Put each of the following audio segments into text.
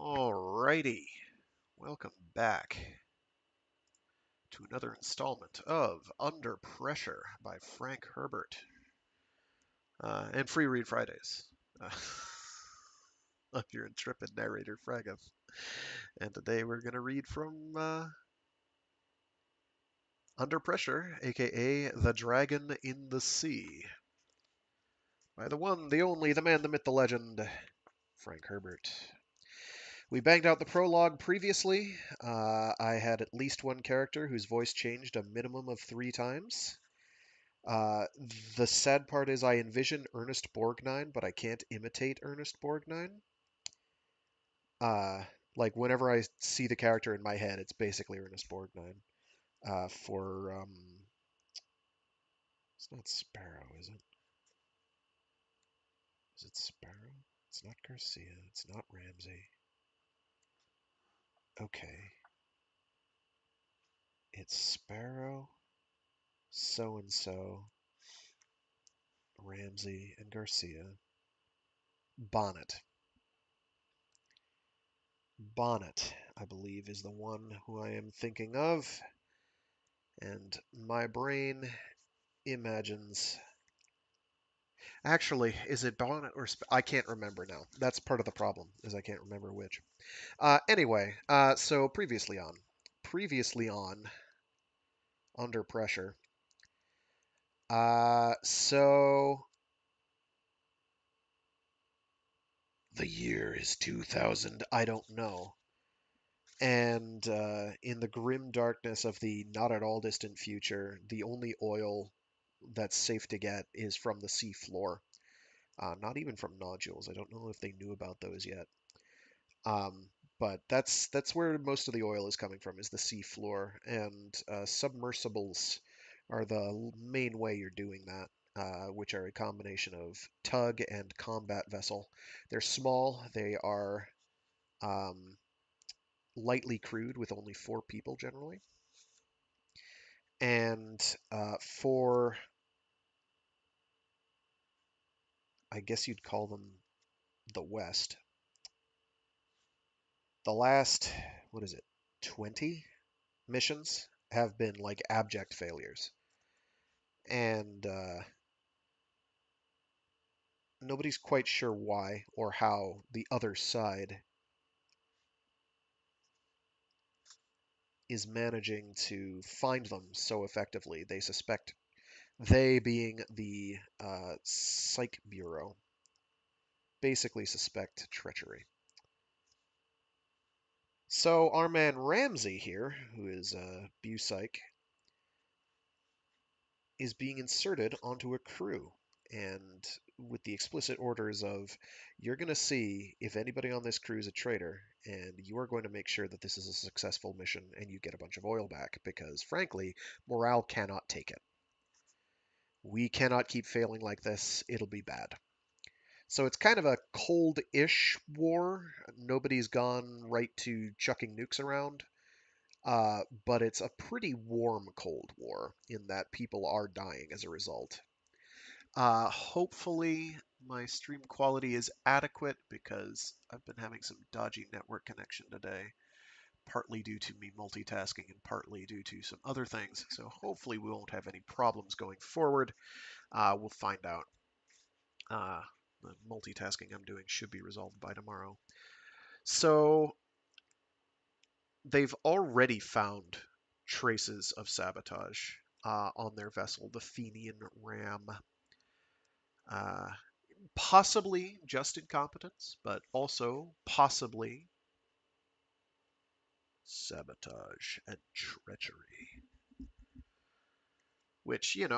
Alrighty, welcome back to another installment of Under Pressure by Frank Herbert and Free Read Fridays. Uh, I'm your intrepid narrator, Fragga, and today we're going to read from Under Pressure, aka The Dragon in the Sea, by the one, the only, the man, the myth, the legend, Frank Herbert. We banged out the prologue previously. I had at least one character whose voice changed a minimum of 3 times. Uh, the sad part is I envision Ernest Borgnine, but I can't imitate Ernest Borgnine. Uh, like whenever I see the character in my head, it's basically Ernest Borgnine. It's not Sparrow, is it? Is it Sparrow? It's not Garcia. It's not Ramsey. Okay. It's Sparrow, so and so, Ramsey, and Garcia. Bonnet. Bonnet, I believe, is the one who I am thinking of. And my brain imagines. Actually, is it Bonnet or I can't remember now. That's part of the problem, is I can't remember which. Anyway, so previously on, Under Pressure. So the year is 2000. I don't know. And in the grim darkness of the not at all distant future, the only oil that's safe to get is from the sea floor. Not even from nodules. I don't know if they knew about those yet. Um, but that's where most of the oil is coming from, is the sea floor, and submersibles are the main way you're doing that, which are a combination of tug and combat vessel. They're small. They are um, lightly crewed with only 4 people generally, and for I guess you'd call them the West. The last, what is it, 20 missions have been like abject failures. And nobody's quite sure why or how the other side is managing to find them so effectively. They suspect, they being the Psych Bureau, basically suspect treachery. So our man Ramsey here, who is Psych, is being inserted onto a crew, and with the explicit orders of, you're going to see if anybody on this crew is a traitor, and you are going to make sure that this is a successful mission and you get a bunch of oil back, because frankly, morale cannot take it. We cannot keep failing like this. It'll be bad. So it's kind of a cold-ish war. Nobody's gone right to chucking nukes around. But it's a pretty warm Cold War in that people are dying as a result. Hopefully my stream quality is adequate because I've been having some dodgy network connection today, partly due to me multitasking and partly due to some other things. So hopefully we won't have any problems going forward. We'll find out. The multitasking I'm doing should be resolved by tomorrow. So they've already found traces of sabotage on their vessel, the Fenian Ram. Uh, Possibly just incompetence, but also possibly sabotage and treachery. Which, you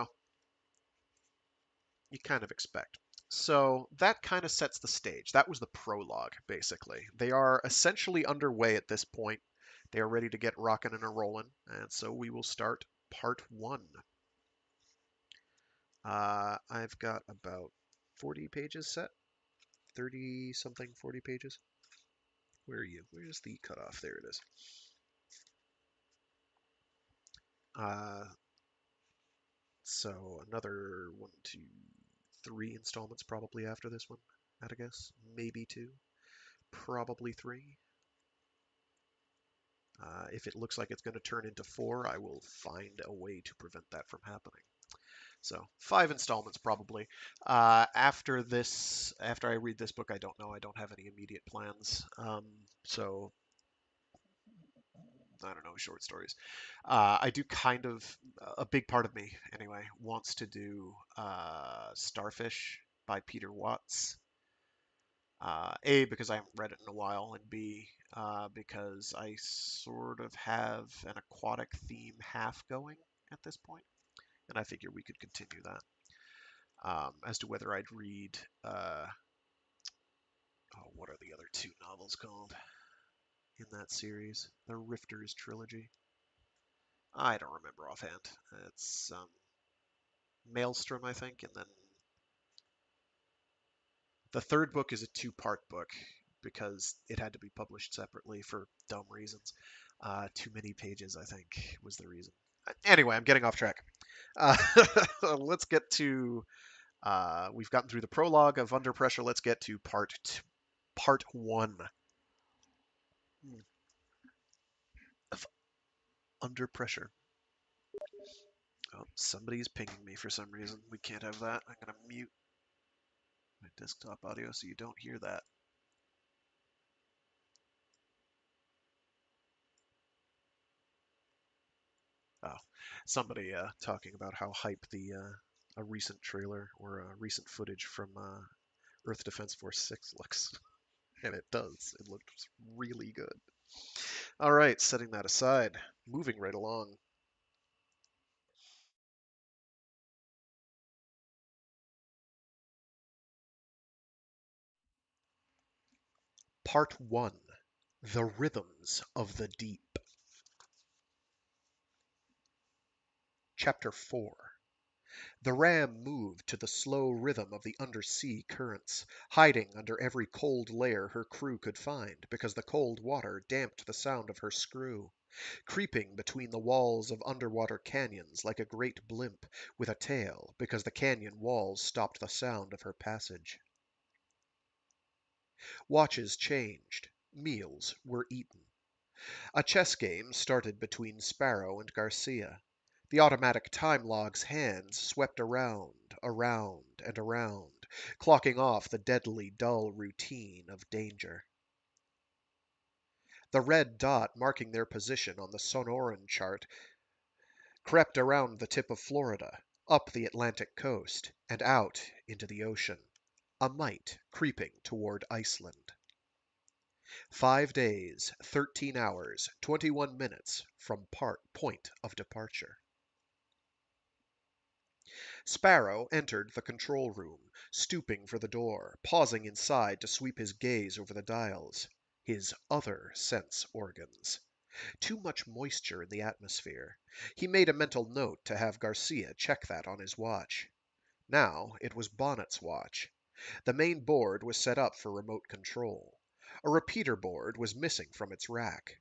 kind of expect. So that kind of sets the stage. That was the prologue, basically. They are essentially underway at this point. They are ready to get rocking and a rolling, and so we will start part 1. I've got about 40 pages set. 30 something, 40 pages. Where are you? Where's the cutoff? There it is. Uh, so another 1, 2, 3 installments probably after this one, I'd guess. Maybe 2. Probably 3. If it looks like it's going to turn into 4, I will find a way to prevent that from happening. So 5 installments probably. After I read this book, I don't know. I don't have any immediate plans. So I don't know, short stories. I do kind of, a big part of me anyway, wants to do Starfish by Peter Watts. A, because I haven't read it in a while, and B, because I sort of have an aquatic theme half going at this point, and I figure we could continue that. As to whether I'd read, what are the other 2 novels called in that series? The Rifters trilogy. I don't remember offhand. It's Maelstrom, I think, and then the third book is a 2-part book because it had to be published separately for dumb reasons. Too many pages, I think, was the reason. Anyway, I'm getting off track. Uh, let's get to. We've gotten through the prologue of Under Pressure. Let's get to part 1 of Under Pressure. Oh, somebody's pinging me for some reason. We can't have that. I'm gonna mute my desktop audio so you don't hear that. Oh, somebody talking about how hype the a recent trailer or recent footage from Earth Defense Force 6 looks. And it does. It looks really good. All right, setting that aside, moving right along. Part 1: The Rhythms of the Deep. Chapter 4. The Ram moved to the slow rhythm of the undersea currents, hiding under every cold layer her crew could find because the cold water damped the sound of her screw, creeping between the walls of underwater canyons like a great blimp with a tail because the canyon walls stopped the sound of her passage. Watches changed. Meals were eaten. A chess game started between Sparrow and Garcia. The automatic time log's hands swept around, around, and around, clocking off the deadly dull routine of danger. The red dot marking their position on the Sonoran chart crept around the tip of Florida, up the Atlantic coast, and out into the ocean, a mite creeping toward Iceland. 5 days, 13 hours, 21 minutes from point of departure. Sparrow entered the control room, stooping for the door, pausing inside to sweep his gaze over the dials. His other sense organs. Too much moisture in the atmosphere. He made a mental note to have Garcia check that on his watch. Now it was Bonnet's watch. The main board was set up for remote control. A repeater board was missing from its rack.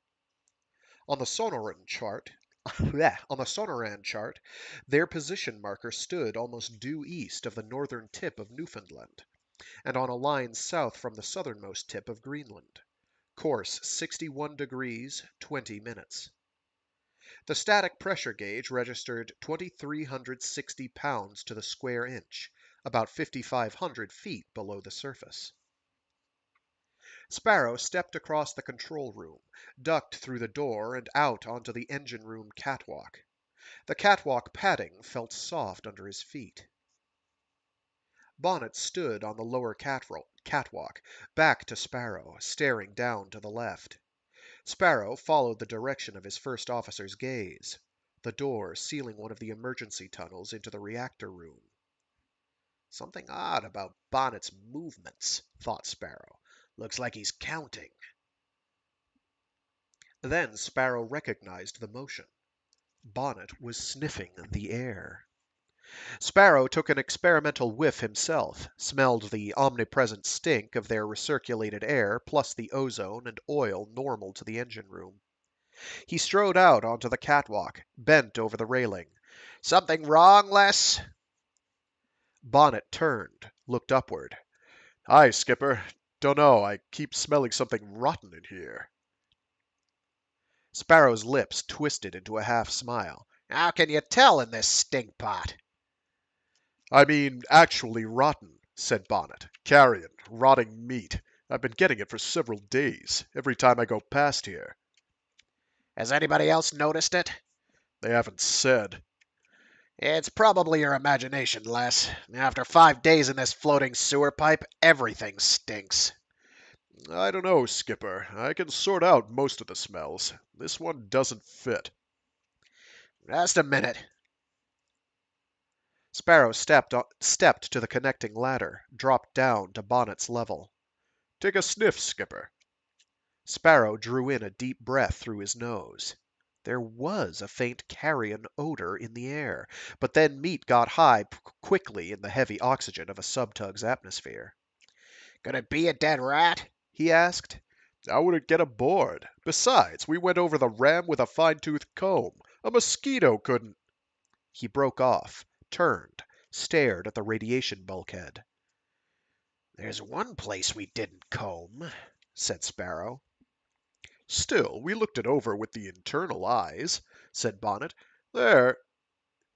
On the Sonoran chart, their position marker stood almost due east of the northern tip of Newfoundland, and on a line south from the southernmost tip of Greenland. Course 61 degrees, 20 minutes. The static pressure gauge registered 2,360 pounds to the square inch, about 5,500 feet below the surface. Sparrow stepped across the control room, ducked through the door and out onto the engine room catwalk. The catwalk padding felt soft under his feet. Bonnet stood on the lower catwalk, back to Sparrow, staring down to the left. Sparrow followed the direction of his first officer's gaze, the door sealing one of the emergency tunnels into the reactor room. Something odd about Bonnet's movements, thought Sparrow. Looks like he's counting. Then Sparrow recognized the motion. Bonnet was sniffing the air. Sparrow took an experimental whiff himself, smelled the omnipresent stink of their recirculated air plus the ozone and oil normal to the engine room. He strode out onto the catwalk, bent over the railing. "Something wrong, Les?" Bonnet turned, looked upward. "Hi, Skipper. Dunno, I keep smelling something rotten in here." Sparrow's lips twisted into a half-smile. How can you tell in this stinkpot? I mean, actually rotten, said Bonnet. Carrion, rotting meat. I've been getting it for several days, every time I go past here. Has anybody else noticed it? They haven't said. It's probably your imagination, Les. After 5 days in this floating sewer pipe, everything stinks. I don't know, Skipper. I can sort out most of the smells. This one doesn't fit. Just a minute. Sparrow stepped to the connecting ladder, dropped down to Bonnet's level. Take a sniff, Skipper. Sparrow drew in a deep breath through his nose. There was a faint carrion odor in the air, but then meat got high quickly in the heavy oxygen of a subtug's atmosphere. Could it be a dead rat? He asked. How would it get aboard? Besides, we went over the ram with a fine-toothed comb. A mosquito couldn't. He broke off, turned, stared at the radiation bulkhead. There's one place we didn't comb, said Sparrow. Still, we looked it over with the internal eyes, said Bonnet. There.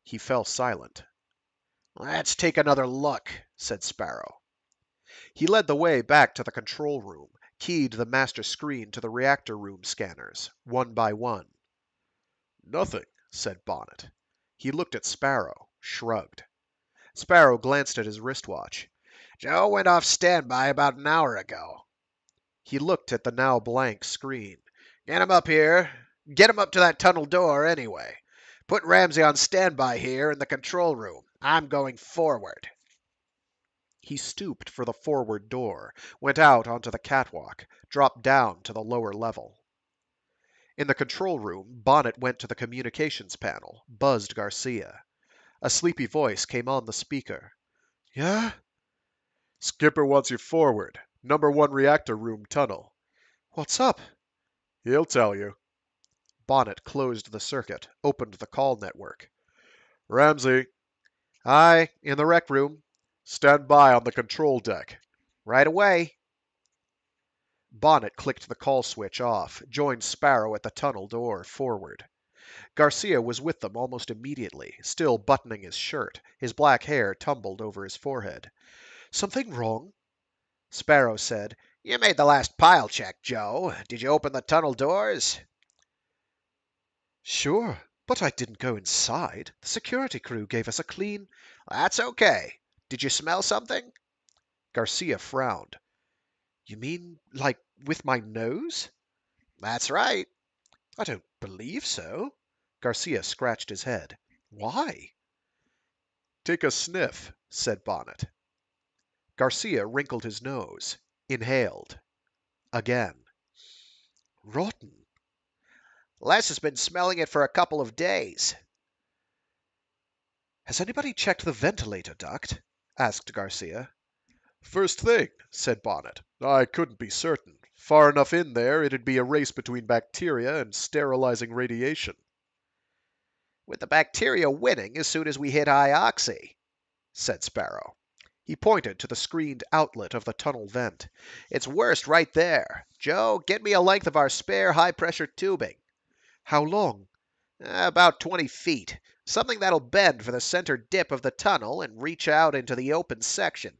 He fell silent. Let's take another look, said Sparrow. He led the way back to the control room, keyed the master screen to the reactor room scanners, one by one. Nothing, said Bonnet. He looked at Sparrow, shrugged. Sparrow glanced at his wristwatch. Joe went off standby about an hour ago. He looked at the now blank screen. Get him up here. Get him up to that tunnel door, anyway. Put Ramsey on standby here in the control room. I'm going forward. He stooped for the forward door, went out onto the catwalk, dropped down to the lower level. In the control room, Bonnet went to the communications panel, buzzed Garcia. A sleepy voice came on the speaker. Yeah? Skipper wants you forward. Number 1 reactor room tunnel. What's up? He'll tell you. Bonnet closed the circuit, opened the call network. Ramsey. Aye, in the rec room. Stand by on the control deck. Right away. Bonnet clicked the call switch off, joined Sparrow at the tunnel door, forward. Garcia was with them almost immediately, still buttoning his shirt, his black hair tumbled over his forehead. Something wrong? Sparrow said. You made the last pile check, Joe. Did you open the tunnel doors? Sure, but I didn't go inside. The security crew gave us a clean... That's okay. Did you smell something? Garcia frowned. You mean, like, with my nose? That's right. I don't believe so. Garcia scratched his head. Why? Take a sniff, said Bonnet. Garcia wrinkled his nose, inhaled. Again. Rotten. Les has been smelling it for a couple of days. Has anybody checked the ventilator duct? Asked Garcia. First thing, said Bonnet. I couldn't be certain. Far enough in there, it'd be a race between bacteria and sterilizing radiation. With the bacteria winning as soon as we hit high oxy, said Sparrow. He pointed to the screened outlet of the tunnel vent. It's worst right there. Joe, get me a length of our spare high-pressure tubing. How long? About 20 feet. Something that'll bend for the center dip of the tunnel and reach out into the open section.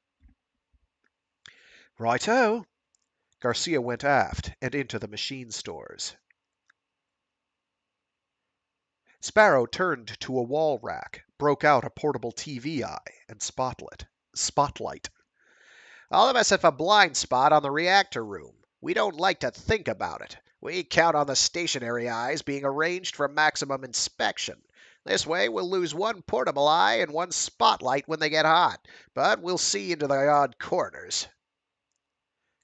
Righto. Garcia went aft and into the machine stores. Sparrow turned to a wall rack, broke out a portable TV eye and spotlight. All of us have a blind spot on the reactor room. We don't like to think about it. We count on the stationary eyes being arranged for maximum inspection. This way we'll lose one portable eye and one spotlight when they get hot, but we'll see into the odd corners.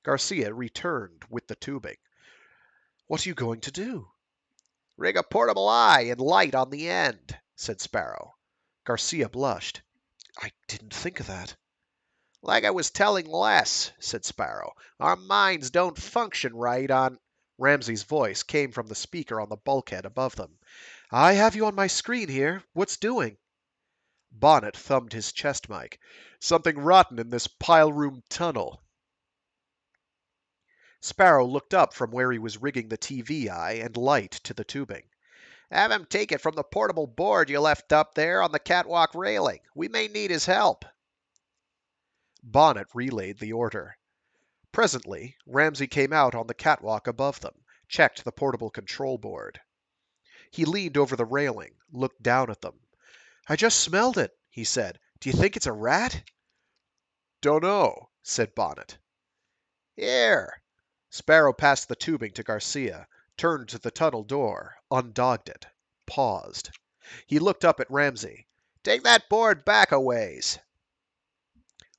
Garcia returned with the tubing. What are you going to do? Rig a portable eye and light on the end, said Sparrow. Garcia blushed. I didn't think of that. Like I was telling Les, said Sparrow, our minds don't function right on... Ramsey's voice came from the speaker on the bulkhead above them. I have you on my screen here. What's doing? Bonnet thumbed his chest mic. Something rotten in this pile room tunnel. Sparrow looked up from where he was rigging the TV eye and light to the tubing. Have him take it from the portable board you left up there on the catwalk railing. We may need his help. Bonnet relayed the order. Presently, Ramsey came out on the catwalk above them, checked the portable control board. He leaned over the railing, looked down at them. I just smelled it, he said. Do you think it's a rat? Dunno, said Bonnet. Here. Sparrow passed the tubing to Garcia, turned to the tunnel door, undogged it, paused. He looked up at Ramsey. Take that board back a ways.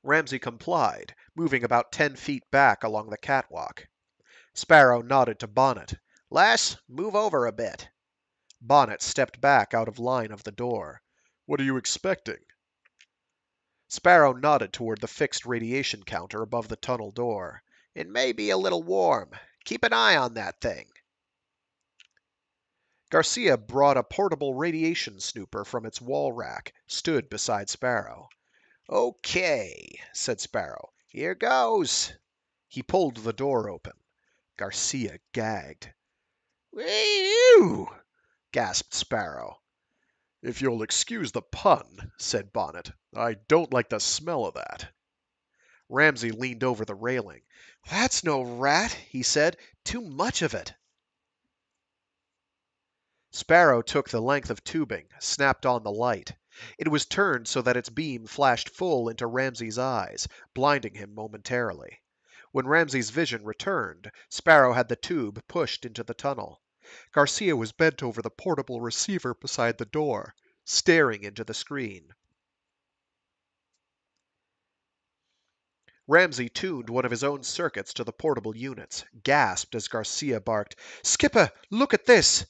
Ramsey complied, moving about 10 feet back along the catwalk. Sparrow nodded to Bonnet. Les, move over a bit. Bonnet stepped back out of line of the door. What are you expecting? Sparrow nodded toward the fixed radiation counter above the tunnel door. It may be a little warm. Keep an eye on that thing. Garcia brought a portable radiation snooper from its wall rack, stood beside Sparrow. Okay, said Sparrow. Here goes. He pulled the door open. Garcia gagged. Whee-oo! Gasped Sparrow. If you'll excuse the pun, said Bonnet, I don't like the smell of that. Ramsey leaned over the railing. That's no rat, he said. Too much of it. Sparrow took the length of tubing, snapped on the light. It was turned so that its beam flashed full into Ramsey's eyes, blinding him momentarily. When Ramsey's vision returned, Sparrow had the tube pushed into the tunnel. Garcia was bent over the portable receiver beside the door, staring into the screen. Ramsey tuned one of his own circuits to the portable units, gasped as Garcia barked, Skipper, look at this!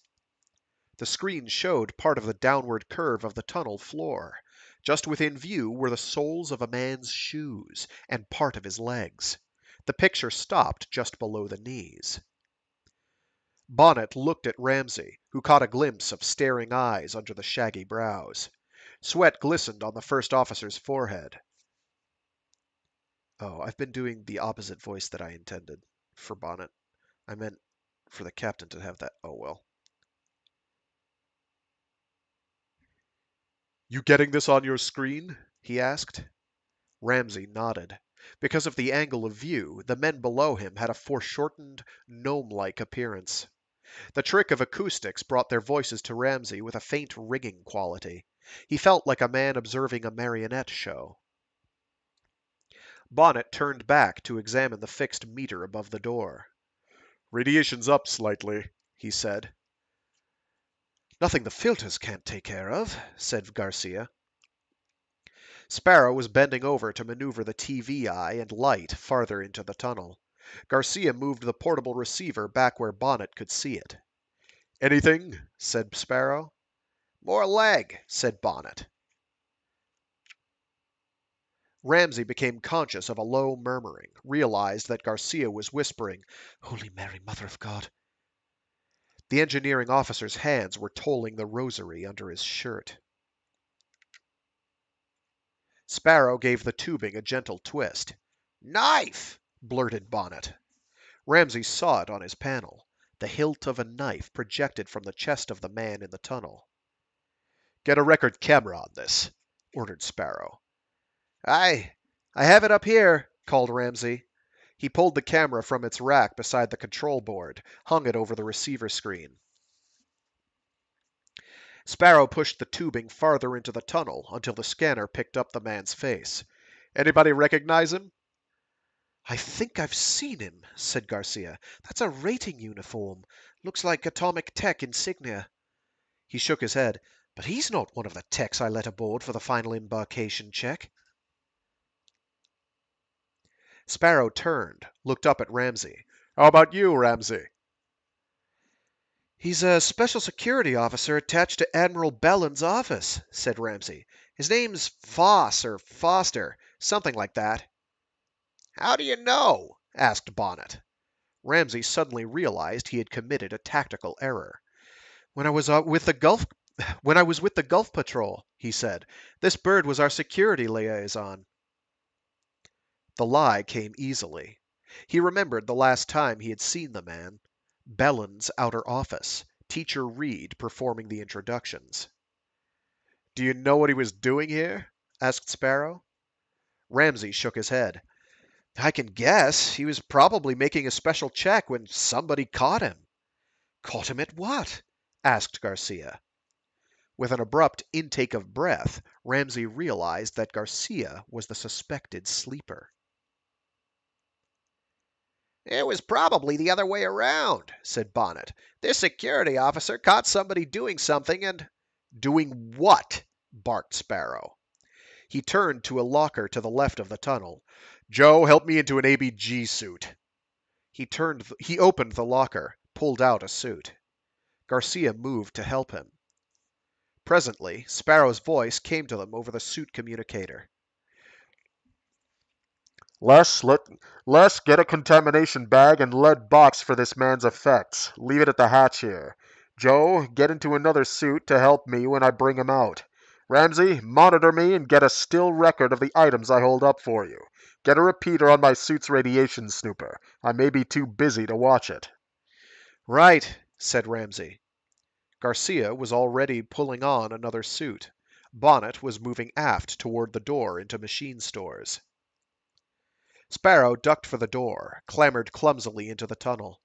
The screen showed part of the downward curve of the tunnel floor. Just within view were the soles of a man's shoes and part of his legs. The picture stopped just below the knees. Bonnet looked at Ramsey, who caught a glimpse of staring eyes under the shaggy brows. Sweat glistened on the first officer's forehead. Oh, I've been doing the opposite voice that I intended for Bonnet. I meant for the captain to have that. Oh well. You getting this on your screen? He asked. Ramsey nodded. Because of the angle of view, the men below him had a foreshortened, gnome-like appearance. The trick of acoustics brought their voices to Ramsey with a faint ringing quality. He felt like a man observing a marionette show. Bonnet turned back to examine the fixed meter above the door. Radiation's up slightly, he said. Nothing the filters can't take care of, said Garcia. Sparrow was bending over to maneuver the TV eye and light farther into the tunnel. Garcia moved the portable receiver back where Bonnet could see it. Anything? Said Sparrow. More leg, said Bonnet. Ramsey became conscious of a low murmuring, realized that Garcia was whispering, Holy Mary, Mother of God. The engineering officer's hands were tolling the rosary under his shirt. Sparrow gave the tubing a gentle twist. Knife! Blurted Bonnet. Ramsey saw it on his panel. The hilt of a knife projected from the chest of the man in the tunnel. Get a record camera on this, ordered Sparrow. I have it up here, called Ramsey. He pulled the camera from its rack beside the control board, hung it over the receiver screen. Sparrow pushed the tubing farther into the tunnel until the scanner picked up the man's face. Anybody recognize him? I think I've seen him, said Garcia. That's a rating uniform. Looks like atomic tech insignia. He shook his head. But he's not one of the techs I let aboard for the final embarkation check. Sparrow turned, looked up at Ramsey. How about you, Ramsey? He's a special security officer attached to Admiral Bellin's office, said Ramsey. His name's Foss or Foster, something like that. How do you know? Asked Bonnet. Ramsey suddenly realized he had committed a tactical error. When I was with the Gulf Patrol, he said. This bird was our security liaison. The lie came easily. He remembered the last time he had seen the man. Bellen's outer office, Teacher Reed performing the introductions. Do you know what he was doing here? Asked Sparrow. Ramsey shook his head. I can guess. He was probably making a special check when somebody caught him. Caught him at what? Asked Garcia. With an abrupt intake of breath, Ramsey realized that Garcia was the suspected sleeper. It was probably the other way around, said Bonnet. This security officer caught somebody doing something and... Doing what? Barked Sparrow. He turned to a locker to the left of the tunnel. Joe, help me into an ABG suit. He opened the locker, pulled out a suit. Garcia moved to help him. Presently, Sparrow's voice came to them over the suit communicator. Les, get a contamination bag and lead box for this man's effects. Leave it at the hatch here. Joe, get into another suit to help me when I bring him out. Ramsey, monitor me and get a still record of the items I hold up for you. Get a repeater on my suit's radiation snooper. I may be too busy to watch it. Right, said Ramsey. Garcia was already pulling on another suit. Bonnet was moving aft toward the door into machine stores. Sparrow ducked for the door, clambered clumsily into the tunnel.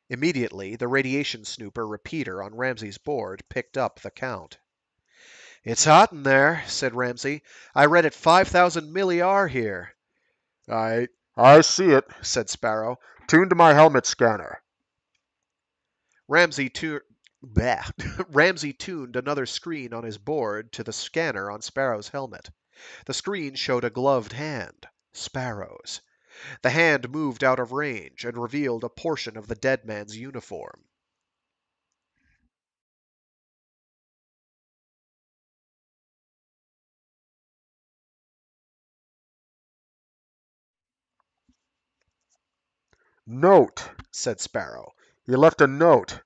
Immediately, the radiation snooper repeater on Ramsey's board picked up the count. It's hot in there, said Ramsey. I read it 5,000 milli here. I see it, said Sparrow. Tuned to my helmet scanner. Ramsey tuned another screen on his board to the scanner on Sparrow's helmet. The screen showed a gloved hand, Sparrow's. The hand moved out of range and revealed a portion of the dead man's uniform. Note, said Sparrow. He left a note.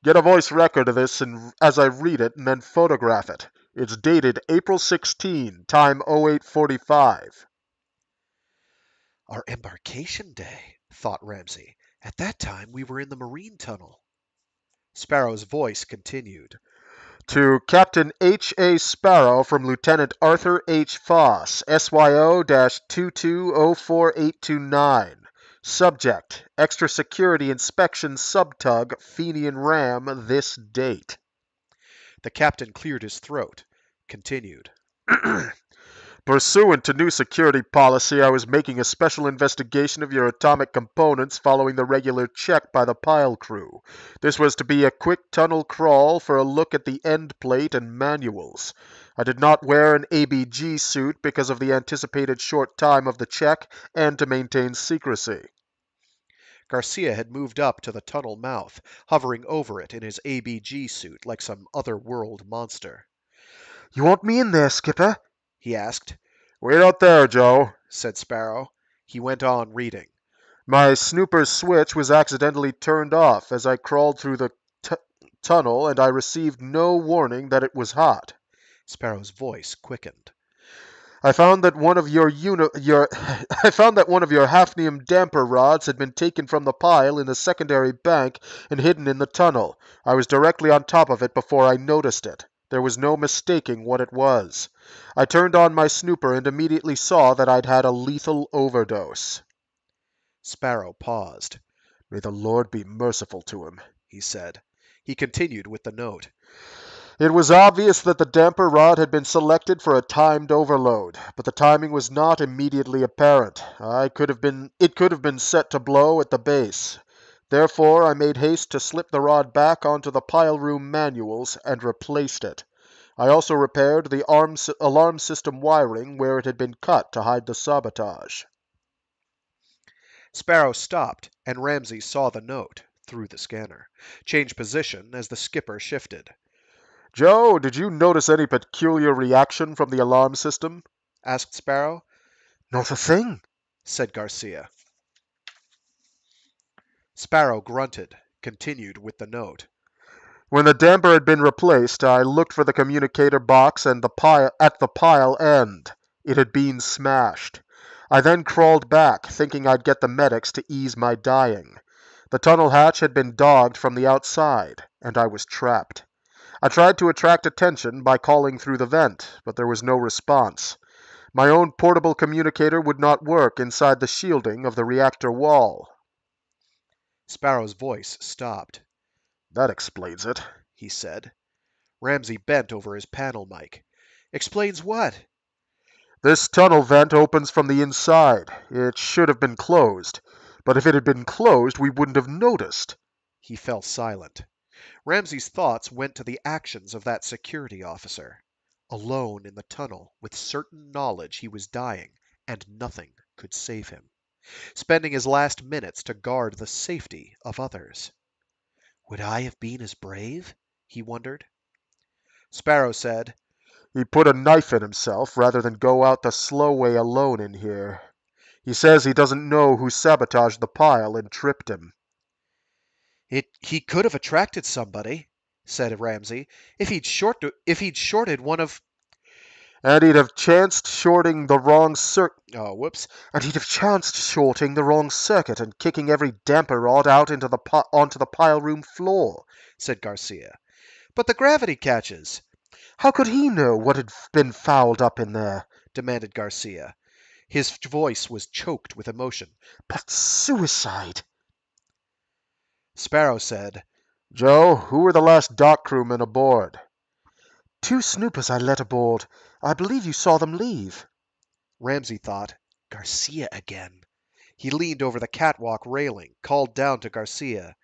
Get a voice record of this as I read it and then photograph it. It's dated April 16, time 0845. Our embarkation day, thought Ramsey. At that time we were in the marine tunnel. Sparrow's voice continued. To Captain H. A. Sparrow from Lieutenant Arthur H. Foss, SYO-2204829. Subject, Extra Security Inspection Subtug Fenian Ram, this date. The captain cleared his throat, continued. Pursuant to new security policy, I was making a special investigation of your atomic components following the regular check by the pile crew. This was to be a quick tunnel crawl for a look at the end plate and manuals. I did not wear an ABG suit because of the anticipated short time of the check and to maintain secrecy. Garcia had moved up to the tunnel mouth, hovering over it in his ABG suit like some other-world monster. You want me in there, Skipper? He asked. Wait out there, Joe, said Sparrow. He went on reading. My snooper's switch was accidentally turned off as I crawled through the tunnel, and I received no warning that it was hot. Sparrow's voice quickened. I found that one of your hafnium damper rods had been taken from the pile in the secondary bank and hidden in the tunnel. I was directly on top of it before I noticed it. There was no mistaking what it was. I turned on my snooper and immediately saw that I'd had a lethal overdose. Sparrow paused. May the Lord be merciful to him, he said. He continued with the note. It was obvious that the damper rod had been selected for a timed overload, but the timing was not immediately apparent. It could have been set to blow at the base. Therefore, I made haste to slip the rod back onto the pile room manuals and replaced it. I also repaired the alarm system wiring where it had been cut to hide the sabotage. Sparrow stopped, and Ramsey saw the note, through the scanner, change position as the skipper shifted. Joe, did you notice any peculiar reaction from the alarm system? Asked Sparrow. Not a thing, said Garcia. Sparrow grunted, continued with the note. When the damper had been replaced, I looked for the communicator box and at the pile end. It had been smashed. I then crawled back, thinking I'd get the medics to ease my dying. The tunnel hatch had been dogged from the outside, and I was trapped. I tried to attract attention by calling through the vent, but there was no response. My own portable communicator would not work inside the shielding of the reactor wall. Sparrow's voice stopped. That explains it, He said. Ramsey bent over his panel mic. Explains what? This tunnel vent opens from the inside. It should have been closed. But if it had been closed, we wouldn't have noticed. He fell silent. Ramsey's thoughts went to the actions of that security officer. Alone in the tunnel, with certain knowledge he was dying, and nothing could save him. Spending his last minutes to guard the safety of others. Would I have been as brave? He wondered. Sparrow said, He put a knife in himself rather than go out the slow way alone in here. He says he doesn't know who sabotaged the pile and tripped him. He could have attracted somebody, said Ramsey, if he'd shorted one of And he'd have chanced shorting the wrong circuit and kicking every damper rod out into onto the pile room floor, said Garcia. But the gravity catches, How could he know what had been fouled up in there? demanded Garcia. His voice was choked with emotion. But suicide. Sparrow said, Joe, who were the last dock crewmen aboard? 2 snoopers I let aboard. I believe you saw them leave. Ramsey thought, Garcia again. He leaned over the catwalk railing, called down to Garcia.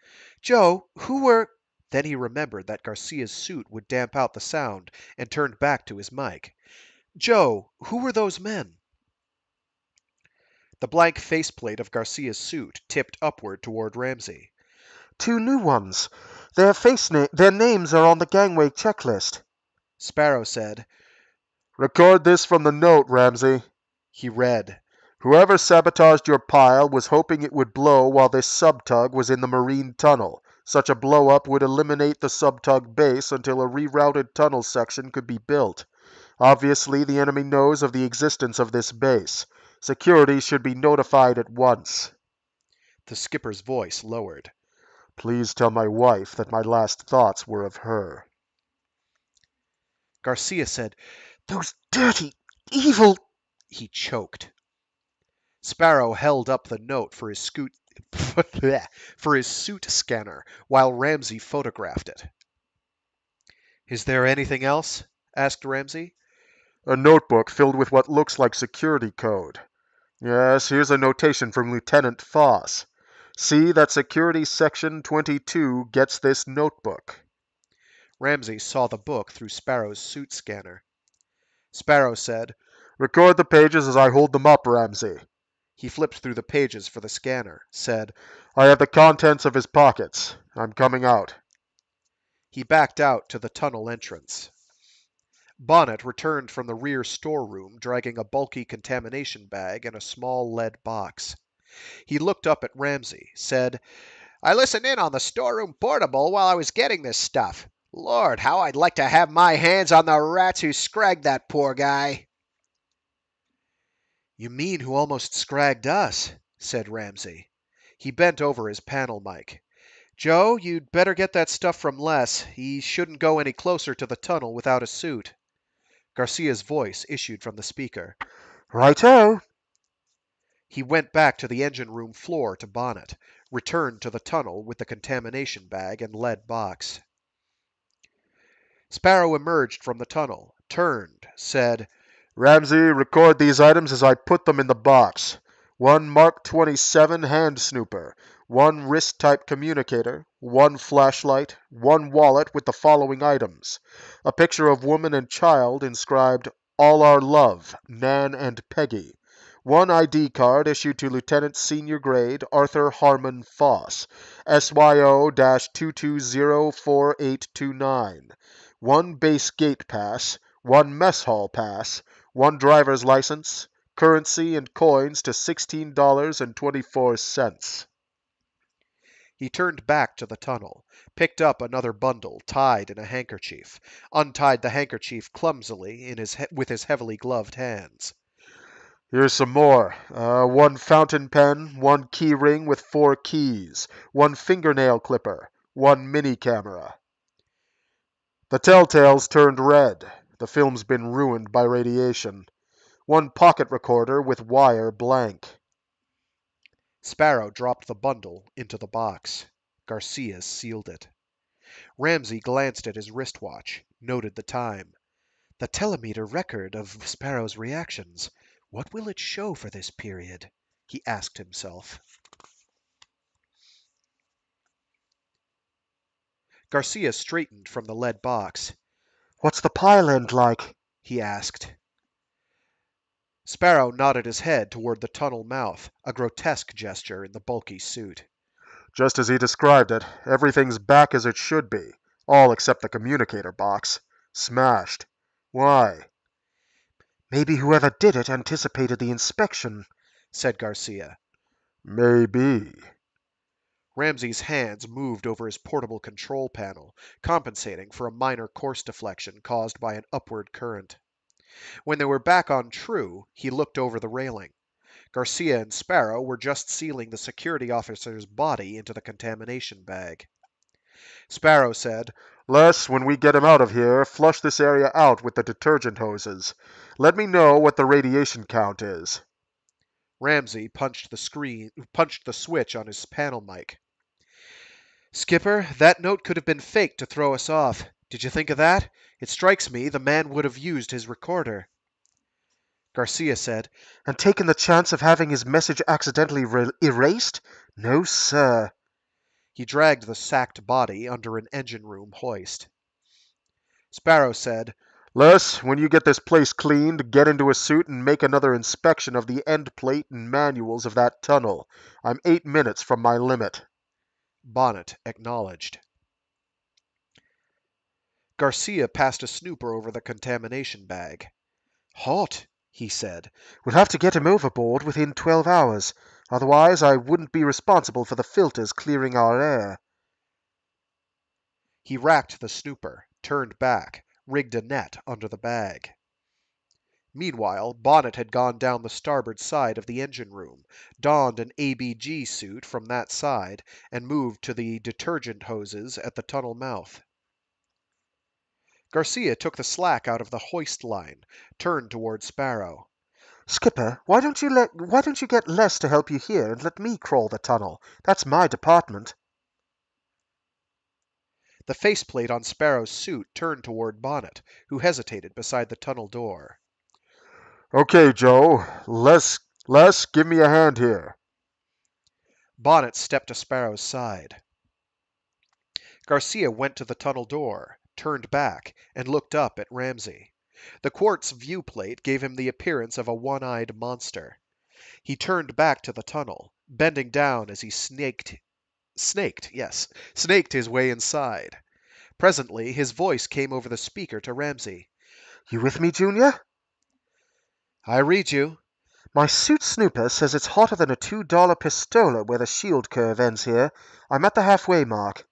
Joe, who were... Then he remembered that Garcia's suit would damp out the sound and turned back to his mic. Joe, who were those men? The blank faceplate of Garcia's suit tipped upward toward Ramsey. 2 new ones. Their names are on the gangway checklist. Sparrow said. Record this from the note, Ramsey. He read. Whoever sabotaged your pile was hoping it would blow while this subtug was in the marine tunnel. Such a blow-up would eliminate the subtug base until a rerouted tunnel section could be built. Obviously, the enemy knows of the existence of this base. Security should be notified at once. The skipper's voice lowered. Please tell my wife that my last thoughts were of her. Garcia said, Those dirty, evil... He choked. Sparrow held up the note for his suit scanner while Ramsey photographed it. Is there anything else? Asked Ramsey. A notebook filled with what looks like security code. Yes, here's a notation from Lieutenant Foss. See that Security Section 22 gets this notebook. Ramsey saw the book through Sparrow's suit scanner. Sparrow said, Record the pages as I hold them up, Ramsey. He flipped through the pages for the scanner, said, I have the contents of his pockets. I'm coming out. He backed out to the tunnel entrance. Bonnet returned from the rear storeroom dragging a bulky contamination bag and a small lead box. He looked up at Ramsey, said, I listened in on the storeroom portable while I was getting this stuff. Lord, how I'd like to have my hands on the rats who scragged that poor guy. You mean who almost scragged us, said Ramsey. He bent over his panel mic. Joe, you'd better get that stuff from Les. He shouldn't go any closer to the tunnel without a suit. Garcia's voice issued from the speaker. Righto. He went back to the engine room floor to Bonnet, returned to the tunnel with the contamination bag and lead box. Sparrow emerged from the tunnel, turned, said, Ramsey, record these items as I put them in the box. 1 Mark 27 hand snooper, 1 wrist-type communicator, 1 flashlight, 1 wallet with the following items. A picture of woman and child inscribed, All Our Love, Nan and Peggy. 1 ID card issued to Lieutenant Senior Grade Arthur Harmon Foss, SYO-2204829. 1 base gate pass, 1 mess hall pass, 1 driver's license, currency and coins to $16.24. He turned back to the tunnel, picked up another bundle tied in a handkerchief, untied the handkerchief clumsily with his heavily gloved hands. Here's some more. One fountain pen, one key ring with 4 keys, one fingernail clipper, one mini camera. The telltales turned red. The film's been ruined by radiation. One pocket recorder with wire blank. Sparrow dropped the bundle into the box. Garcia sealed it. Ramsey glanced at his wristwatch, noted the time. The telemeter record of Sparrow's reactions. What will it show for this period? He asked himself. Garcia straightened from the lead box. What's the pile end like? He asked. Sparrow nodded his head toward the tunnel mouth, a grotesque gesture in the bulky suit. Just as he described it. Everything's back as it should be. All except the communicator box. Smashed. Why? Maybe whoever did it anticipated the inspection, said Garcia. Maybe. Ramsey's hands moved over his portable control panel, compensating for a minor course deflection caused by an upward current. When they were back on true, he looked over the railing. Garcia and Sparrow were just sealing the security officer's body into the contamination bag. Sparrow said, Les, when we get him out of here, flush this area out with the detergent hoses. Let me know what the radiation count is. Ramsey punched the switch on his panel mic. Skipper, that note could have been faked to throw us off. Did you think of that? It strikes me the man would have used his recorder. Garcia said, And taken the chance of having his message accidentally erased? No, sir. He dragged the sacked body under an engine room hoist. Sparrow said, Les, when you get this place cleaned, get into a suit and make another inspection of the end plate and manuals of that tunnel. I'm 8 minutes from my limit. Bonnet acknowledged. Garcia passed a snooper over the contamination bag. Hot, he said. We'll have to get him overboard within 12 hours. Otherwise, I wouldn't be responsible for the filters clearing our air. He racked the snooper, turned back, rigged a net under the bag. Meanwhile, Bonnet had gone down the starboard side of the engine room, donned an ABG suit from that side, and moved to the detergent hoses at the tunnel mouth. Garcia took the slack out of the hoist line, turned toward Sparrow. Skipper, why don't you get Les to help you here and let me crawl the tunnel? That's my department. The faceplate on Sparrow's suit turned toward Bonnet, who hesitated beside the tunnel door. Okay, Joe. Les, give me a hand here. Bonnet stepped to Sparrow's side. Garcia went to the tunnel door, turned back, and looked up at Ramsey. The quartz viewplate gave him the appearance of a one-eyed monster. He turned back to the tunnel, bending down as he snaked his way inside. Presently, his voice came over the speaker to Ramsey. You with me, Junior? I read you. My suit snooper says it's hotter than a $2 pistola where the shield curve ends here. I'm at the halfway mark.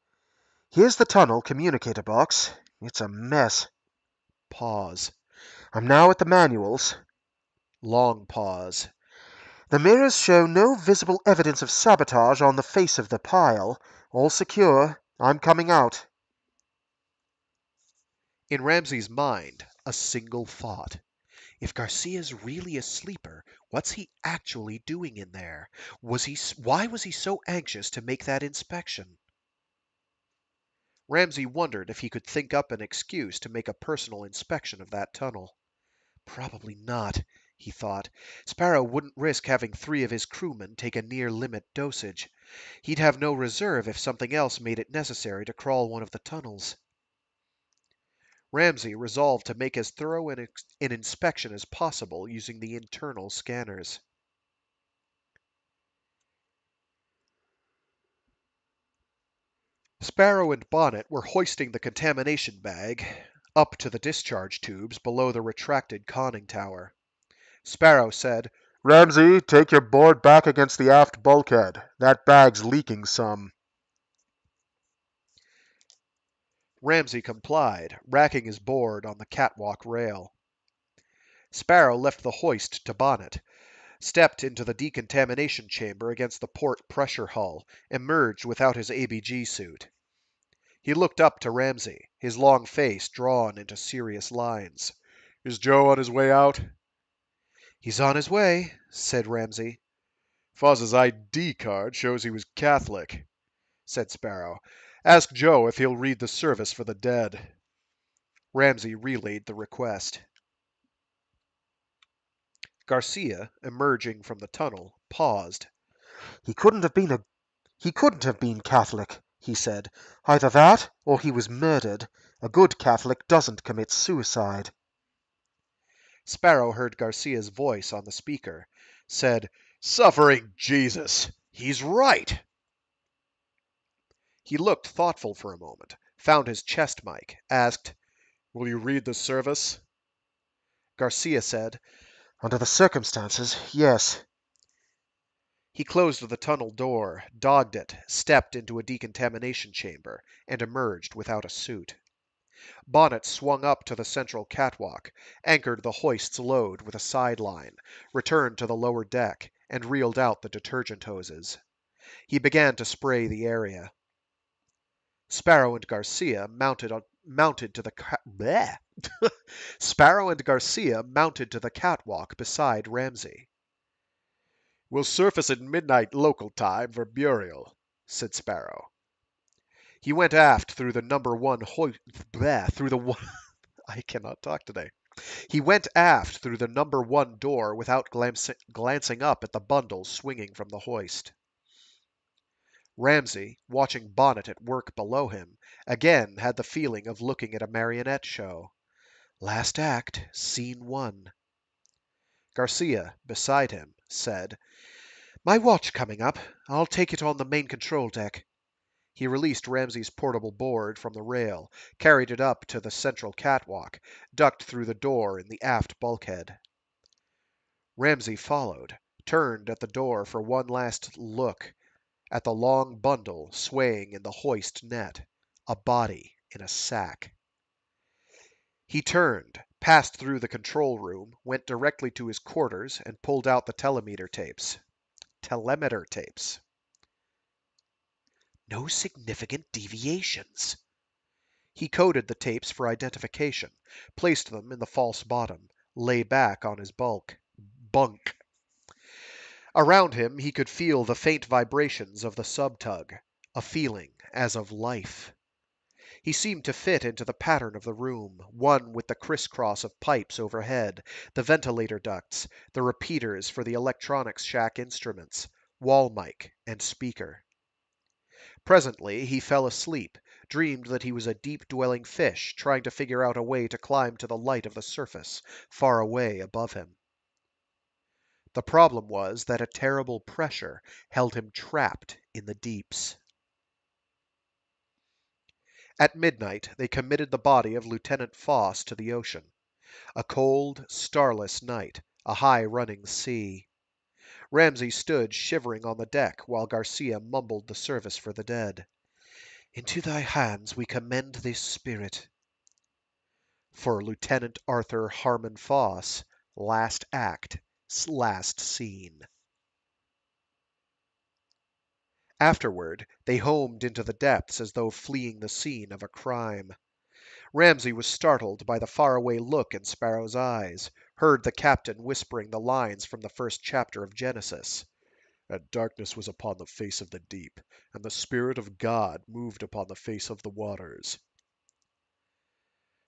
Here's the tunnel communicator box. It's a mess. Pause. I'm now at the manuals. Long pause. The mirrors show no visible evidence of sabotage on the face of the pile. All secure. I'm coming out. In Ramsey's mind, a single thought. If Garcia's really a sleeper, what's he actually doing in there? Why was he so anxious to make that inspection? Ramsey wondered if he could think up an excuse to make a personal inspection of that tunnel. Probably not, he thought. Sparrow wouldn't risk having 3 of his crewmen take a near-limit dosage. He'd have no reserve if something else made it necessary to crawl one of the tunnels. Ramsey resolved to make as thorough an inspection as possible using the internal scanners. Sparrow and Bonnet were hoisting the contamination bag up to the discharge tubes below the retracted conning tower. Sparrow said, Ramsey, take your board back against the aft bulkhead. That bag's leaking some. Ramsey complied, racking his board on the catwalk rail. Sparrow left the hoist to Bonnet. stepped into the decontamination chamber against the port pressure hull, emerged without his ABG suit. He looked up to Ramsey, his long face drawn into serious lines. "Is Joe on his way out?" "He's on his way," said Ramsey. "Fozz's ID card shows he was Catholic," said Sparrow. "Ask Joe if he'll read the service for the dead." Ramsey relayed the request. Garcia, emerging from the tunnel, paused. He couldn't have been Catholic, he said. Either that, or he was murdered. A good Catholic doesn't commit suicide. Sparrow heard Garcia's voice on the speaker, said, "Suffering Jesus! He's right!" He looked thoughtful for a moment, found his chest mic, asked, "Will you read the service?" Garcia said, Under the circumstances, yes. He closed the tunnel door, dogged it, stepped into a decontamination chamber, and emerged without a suit. Bonnet swung up to the central catwalk, anchored the hoist's load with a sideline, returned to the lower deck, and reeled out the detergent hoses. He began to spray the area. Sparrow and Garcia mounted to the Sparrow and Garcia mounted to the catwalk beside Ramsey. "We'll surface at midnight local time for burial," said Sparrow. He went aft through the number one through the one I cannot talk today. He went aft through the number one door without glancing up at the bundle swinging from the hoist. Ramsey, watching Bonnet at work below him, again had the feeling of looking at a marionette show. Last act, scene 1. Garcia, beside him, said, "My watch coming up. I'll take it on the main control deck." He released Ramsey's portable board from the rail, carried it up to the central catwalk, ducked through the door in the aft bulkhead. Ramsey followed, turned at the door for one last look at the long bundle swaying in the hoist net, a body in a sack. He turned, passed through the control room, went directly to his quarters, and pulled out the telemeter tapes. No significant deviations. He coded the tapes for identification, placed them in the false bottom, lay back on his bunk. Around him he could feel the faint vibrations of the subtug, a feeling as of life. He seemed to fit into the pattern of the room, one with the crisscross of pipes overhead, the ventilator ducts, the repeaters for the electronics shack instruments, wall mic, and speaker. Presently he fell asleep, dreamed that he was a deep-dwelling fish trying to figure out a way to climb to the light of the surface, far away above him. The problem was that a terrible pressure held him trapped in the deeps. At midnight they committed the body of Lieutenant Foss to the ocean. A cold, starless night, a high-running sea. Ramsey stood shivering on the deck while Garcia mumbled the service for the dead. "Into thy hands we commend this spirit." For Lieutenant Arthur Harmon Foss, last act, last scene. Afterward, they homed into the depths as though fleeing the scene of a crime. Ramsey was startled by the faraway look in Sparrow's eyes, heard the captain whispering the lines from the first chapter of Genesis. "And darkness was upon the face of the deep, and the Spirit of God moved upon the face of the waters."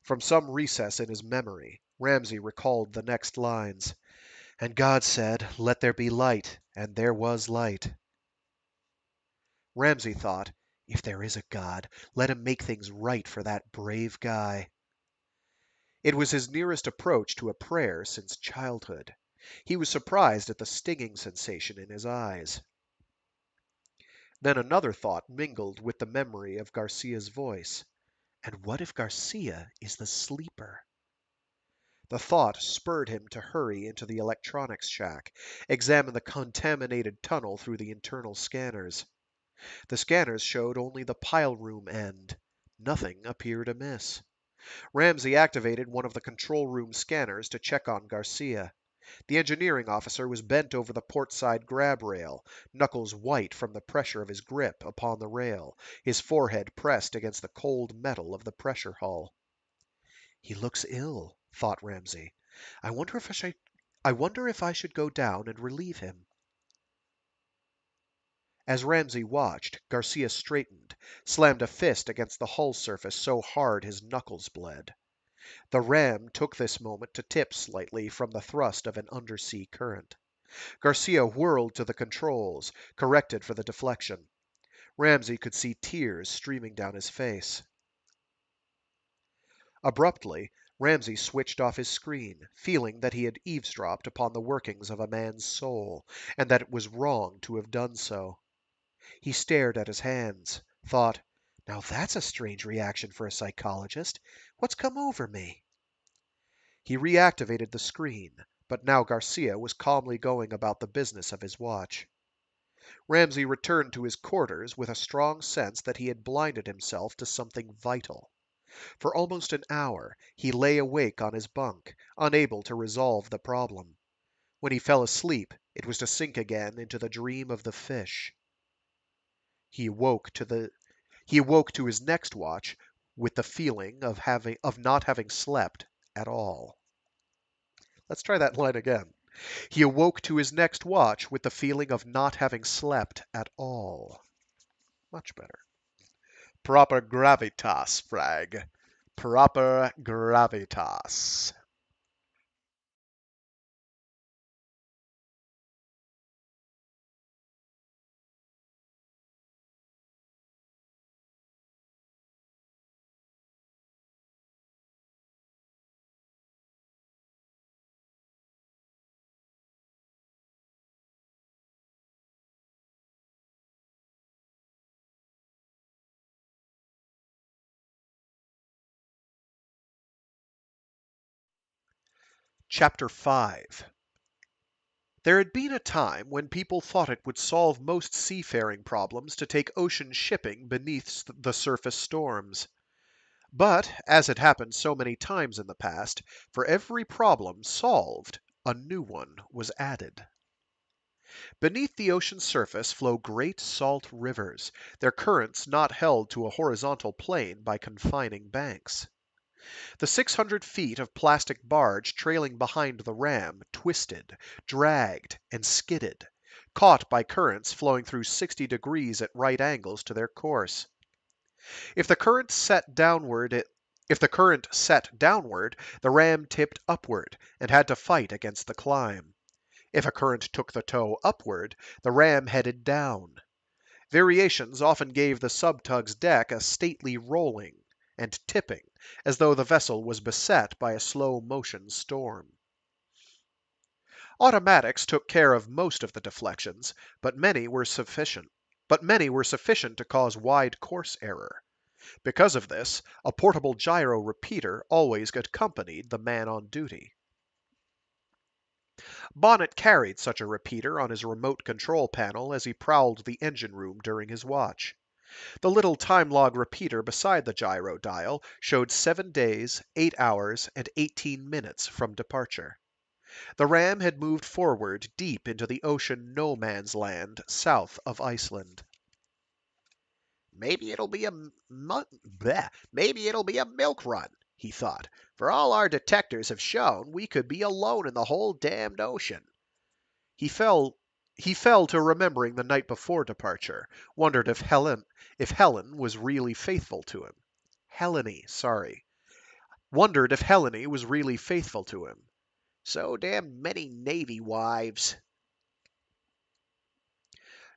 From some recess in his memory, Ramsey recalled the next lines. "And God said, 'Let there be light,' and there was light." Ramsey thought, if there is a God, let him make things right for that brave guy. It was his nearest approach to a prayer since childhood. He was surprised at the stinging sensation in his eyes. Then another thought mingled with the memory of Garcia's voice. And what if Garcia is the sleeper? The thought spurred him to hurry into the electronics shack, examine the contaminated tunnel through the internal scanners. The scanners showed only the pile room end. Nothing appeared amiss. Ramsey activated one of the control room scanners to check on Garcia. The engineering officer was bent over the port side grab rail, knuckles white from the pressure of his grip upon the rail, his forehead pressed against the cold metal of the pressure hull. He looks ill, thought Ramsey. I wonder if I should go down and relieve him. As Ramsey watched, Garcia straightened, slammed a fist against the hull surface so hard his knuckles bled. The ram took this moment to tip slightly from the thrust of an undersea current. Garcia whirled to the controls, corrected for the deflection. Ramsey could see tears streaming down his face. Abruptly, Ramsey switched off his screen, feeling that he had eavesdropped upon the workings of a man's soul, and that it was wrong to have done so. He stared at his hands, thought, "Now that's a strange reaction for a psychologist. What's come over me?" He reactivated the screen, but now Garcia was calmly going about the business of his watch. Ramsey returned to his quarters with a strong sense that he had blinded himself to something vital. For almost an hour he lay awake on his bunk, unable to resolve the problem. When he fell asleep, it was to sink again into the dream of the fish. He awoke to his next watch with the feeling of not having slept at all. Let's try that line again. He awoke to his next watch with the feeling of not having slept at all. Much better. Proper gravitas, frag. Proper gravitas. Chapter 5. There had been a time when people thought it would solve most seafaring problems to take ocean shipping beneath the surface storms. But, as had happened so many times in the past, for every problem solved, a new one was added. Beneath the ocean surface flow great salt rivers, their currents not held to a horizontal plane by confining banks. The 600 feet of plastic barge trailing behind the ram twisted, dragged, and skidded, caught by currents flowing through 60 degrees at right angles to their course. If the current set downward, the ram tipped upward and had to fight against the climb. If a current took the tow upward, the ram headed down. Variations often gave the subtug's deck a stately rolling and tipping, as though the vessel was beset by a slow-motion storm. Automatics took care of most of the deflections, but many were sufficient to cause wide course error. Because of this, a portable gyro repeater always accompanied the man on duty. Bonnet carried such a repeater on his remote control panel as he prowled the engine room during his watch. The little time log repeater beside the gyro dial showed 7 days, 8 hours, and 18 minutes from departure. The ram had moved forward deep into the ocean no man's land south of Iceland. Maybe it'll be a milk run, he thought. For all our detectors have shown, we could be alone in the whole damned ocean. He fell to remembering the night before departure, wondered if Helen was really faithful to him. Wondered if Helene was really faithful to him. So damn many Navy wives.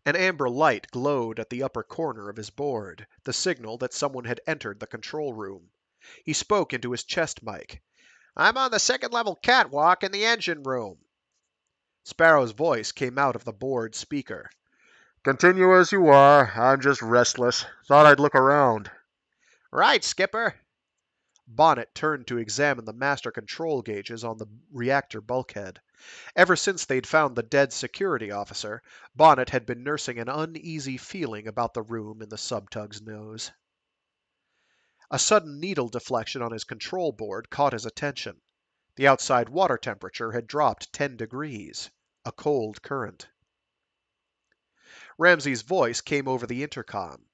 An amber light glowed at the upper corner of his board, the signal that someone had entered the control room. He spoke into his chest mic. "I'm on the second level catwalk in the engine room." Sparrow's voice came out of the board speaker. Continue as you are. I'm just restless. Thought I'd look around. "Right, Skipper." Bonnet turned to examine the master control gauges on the reactor bulkhead. Ever since they'd found the dead security officer, Bonnet had been nursing an uneasy feeling about the room in the subtug's nose. A sudden needle deflection on his control board caught his attention. The outside water temperature had dropped 10 degrees. A cold current. Ramsey's voice came over the intercom.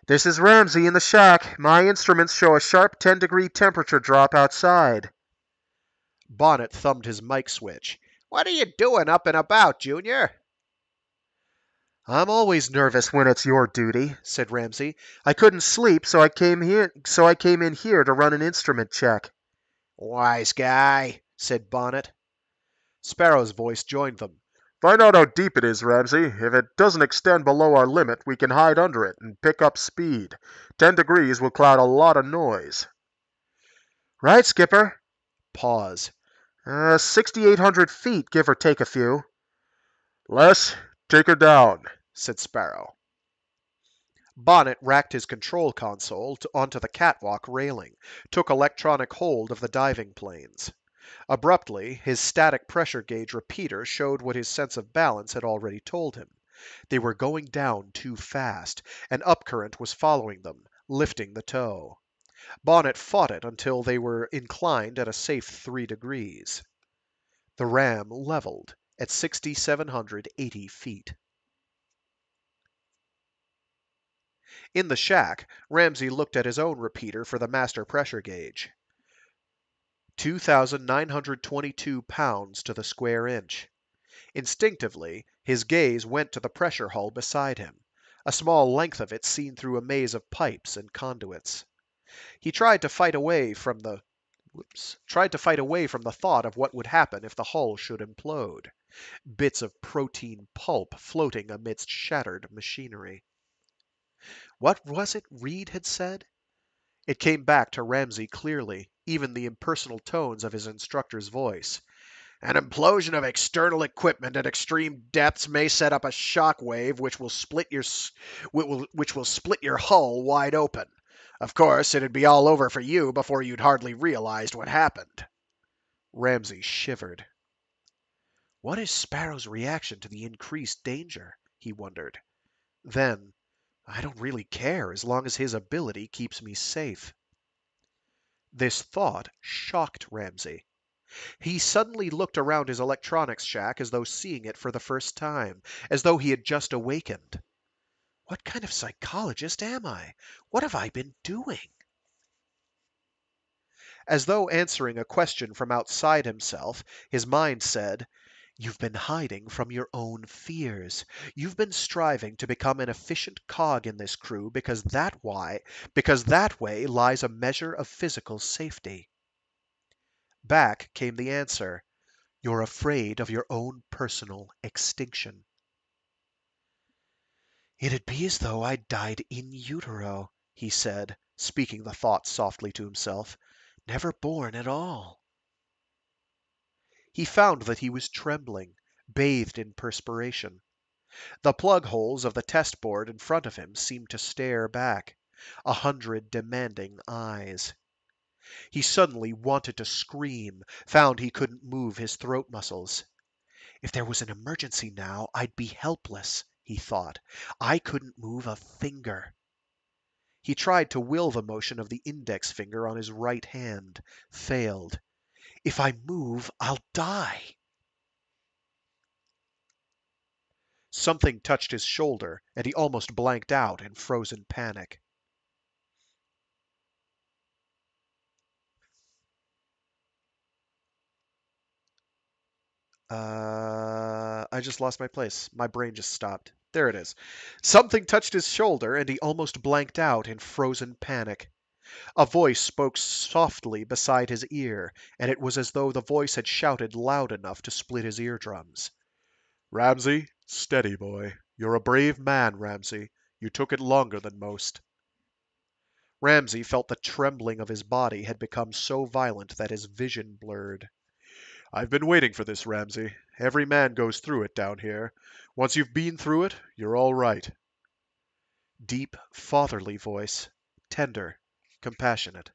"This is Ramsey in the shack. My instruments show a sharp 10-degree temperature drop outside." Bonnet thumbed his mic switch. "What are you doing up and about, Junior?" "I'm always nervous when it's your duty," said Ramsey. "I couldn't sleep, so I came in here to run an instrument check." "Wise guy," said Bonnet. Sparrow's voice joined them. "Find out how deep it is, Ramsey. If it doesn't extend below our limit, we can hide under it and pick up speed. 10 degrees will cloud a lot of noise." "Right, Skipper." Pause. 6,800 feet, give or take a few." "Les, take her down," said Sparrow. Bonnet racked his control console onto the catwalk railing, took electronic hold of the diving planes. Abruptly, his static pressure gauge repeater showed what his sense of balance had already told him. They were going down too fast. An upcurrent was following them, lifting the tow. Bonnet fought it until they were inclined at a safe 3 degrees. The ram leveled at 6,780 feet. In the shack, Ramsey looked at his own repeater for the master pressure gauge. 2,922 pounds to the square inch. Instinctively, his gaze went to the pressure hull beside him, a small length of it seen through a maze of pipes and conduits. He tried to fight away from the thought of what would happen if the hull should implode. Bits of protein pulp floating amidst shattered machinery. What was it Reed had said? It came back to Ramsey clearly, even the impersonal tones of his instructor's voice. "An implosion of external equipment at extreme depths may set up a shock wave which will split your hull wide open. Of course, it'd be all over for you before you'd hardly realized what happened." Ramsey shivered. What is Sparrow's reaction to the increased danger? He wondered. Then, I don't really care as long as his ability keeps me safe. This thought shocked Ramsey. He suddenly looked around his electronics shack as though seeing it for the first time, as though he had just awakened. What kind of psychologist am I? What have I been doing? As though answering a question from outside himself, his mind said, "You've been hiding from your own fears. You've been striving to become an efficient cog in this crew because that way lies a measure of physical safety." Back came the answer. You're afraid of your own personal extinction. "It'd be as though I died in utero," he said, speaking the thought softly to himself. "Never born at all." He found that he was trembling, bathed in perspiration. The plug holes of the test board in front of him seemed to stare back, 100 demanding eyes. He suddenly wanted to scream, found he couldn't move his throat muscles. If there was an emergency now, I'd be helpless, he thought. I couldn't move a finger. He tried to will the motion of the index finger on his right hand, failed. If I move, I'll die. Something touched his shoulder, and he almost blanked out in frozen panic. I just lost my place. My brain just stopped. There it is. Something touched his shoulder, and he almost blanked out in frozen panic. A voice spoke softly beside his ear, and it was as though the voice had shouted loud enough to split his eardrums. "Ramsey, steady, boy. You're a brave man, Ramsey. You took it longer than most." Ramsey felt the trembling of his body had become so violent that his vision blurred. "I've been waiting for this, Ramsey. Every man goes through it down here. Once you've been through it, you're all right." Deep, fatherly voice, tender, compassionate.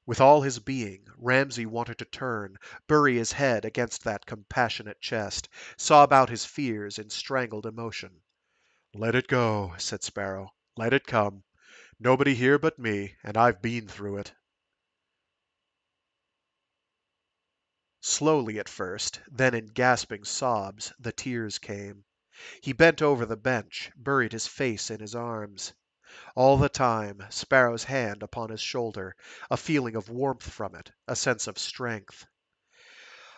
With all his being, Ramsey wanted to turn, bury his head against that compassionate chest, sob out his fears in strangled emotion. "Let it go," said Sparrow. "Let it come. Nobody here but me, and I've been through it." Slowly at first, then in gasping sobs, the tears came. He bent over the bench, buried his face in his arms. All the time, Sparrow's hand upon his shoulder, a feeling of warmth from it, a sense of strength.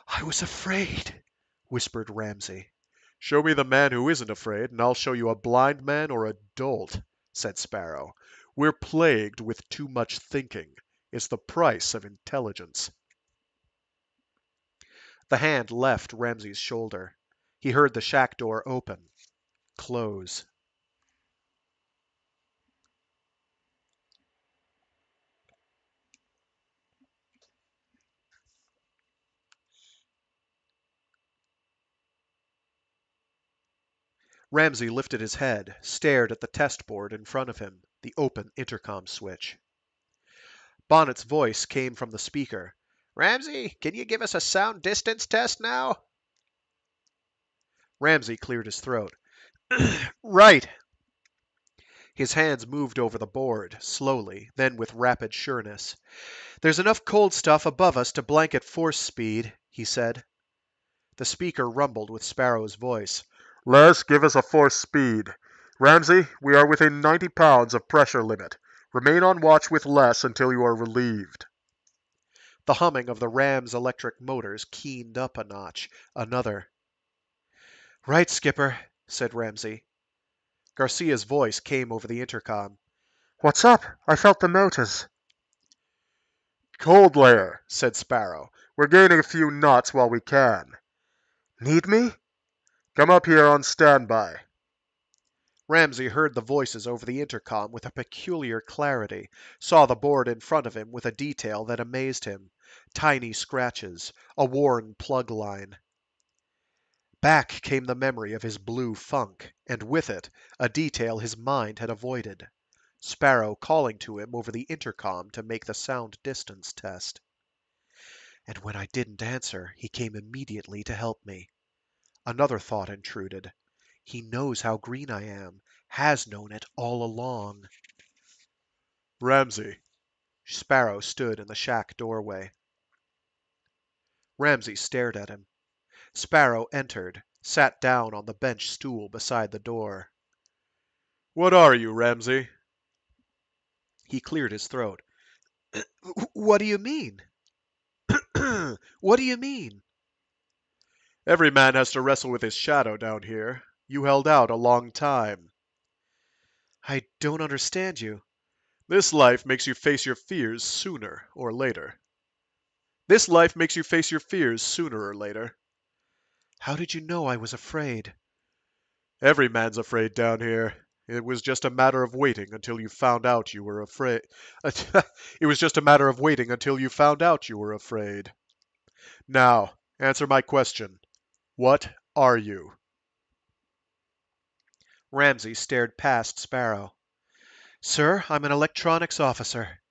"I was afraid," whispered Ramsay. "Show me the man who isn't afraid, and I'll show you a blind man or a dolt," said Sparrow. "We're plagued with too much thinking. It's the price of intelligence." The hand left Ramsay's shoulder. He heard the shack door open, close. Ramsay lifted his head, stared at the test board in front of him, the open intercom switch. Bonnet's voice came from the speaker. "Ramsay, can you give us a sound distance test now?" Ramsay cleared his throat. "Right." His hands moved over the board, slowly, then with rapid sureness. "There's enough cold stuff above us to blanket force speed," he said. The speaker rumbled with Sparrow's voice. Les, give us a force speed. Ramsay, we are within 90 pounds of pressure limit. Remain on watch with Les until you are relieved." The humming of the Ram's electric motors keened up a notch. Another. "Right, Skipper," said Ramsay. Garcia's voice came over the intercom. "What's up? I felt the motors." "Cold layer," said Sparrow. "We're gaining a few knots while we can." "Need me?" "Come up here on standby." Ramsay heard the voices over the intercom with a peculiar clarity, saw the board in front of him with a detail that amazed him. Tiny scratches, a worn plug line. Back came the memory of his blue funk, and with it, a detail his mind had avoided. Sparrow calling to him over the intercom to make the sound distance test. And when I didn't answer, he came immediately to help me. Another thought intruded. He knows how green I am, has known it all along. "Ramsay." Sparrow stood in the shack doorway. Ramsay stared at him. Sparrow entered, sat down on the bench stool beside the door. "What are you, Ramsay?" He cleared his throat. "What do you mean?" "What do you mean?" "Every man has to wrestle with his shadow down here. You held out a long time." "I don't understand you." "This life makes you face your fears sooner or later." "This life makes you face your fears sooner or later." "How did you know I was afraid?" "Every man's afraid down here. It was just a matter of waiting until you found out you were afraid. It was just a matter of waiting until you found out you were afraid. Now, answer my question. What are you?" Ramsay stared past Sparrow. "Sir, I'm an electronics officer."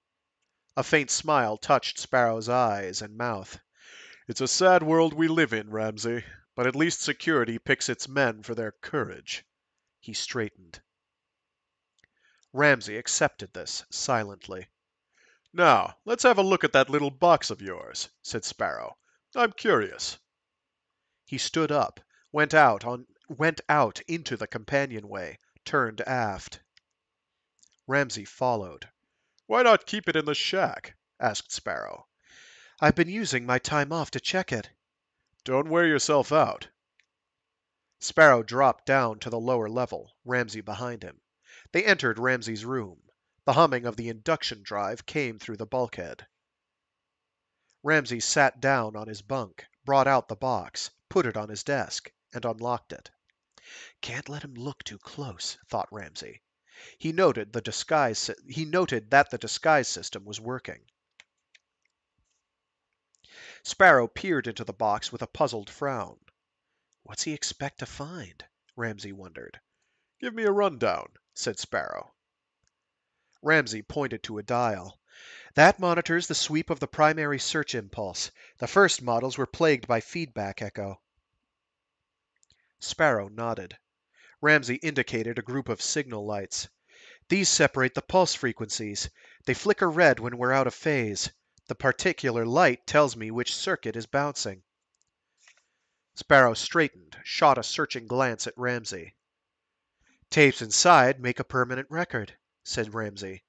A faint smile touched Sparrow's eyes and mouth. "It's a sad world we live in, Ramsay, but at least security picks its men for their courage." He straightened. Ramsay accepted this silently. "Now, let's have a look at that little box of yours," said Sparrow. "I'm curious." He stood up, went out into the companionway, turned aft. Ramsay followed. "Why not keep it in the shack?" asked Sparrow. "I've been using my time off to check it." "Don't wear yourself out." Sparrow dropped down to the lower level, Ramsay behind him. They entered Ramsay's room. The humming of the induction drive came through the bulkhead. Ramsay sat down on his bunk, brought out the box, put it on his desk, and unlocked it. Can't let him look too close, thought Ramsay. He noted that the disguise system was working. Sparrow peered into the box with a puzzled frown. What's he expect to find? Ramsay wondered. "Give me a rundown," said Sparrow. Ramsay pointed to a dial. "That monitors the sweep of the primary search impulse. The first models were plagued by feedback echo." Sparrow nodded. Ramsay indicated a group of signal lights. "These separate the pulse frequencies. They flicker red when we're out of phase. The particular light tells me which circuit is bouncing. Sparrow straightened, shot a searching glance at Ramsey. Tapes inside make a permanent record, said Ramsey.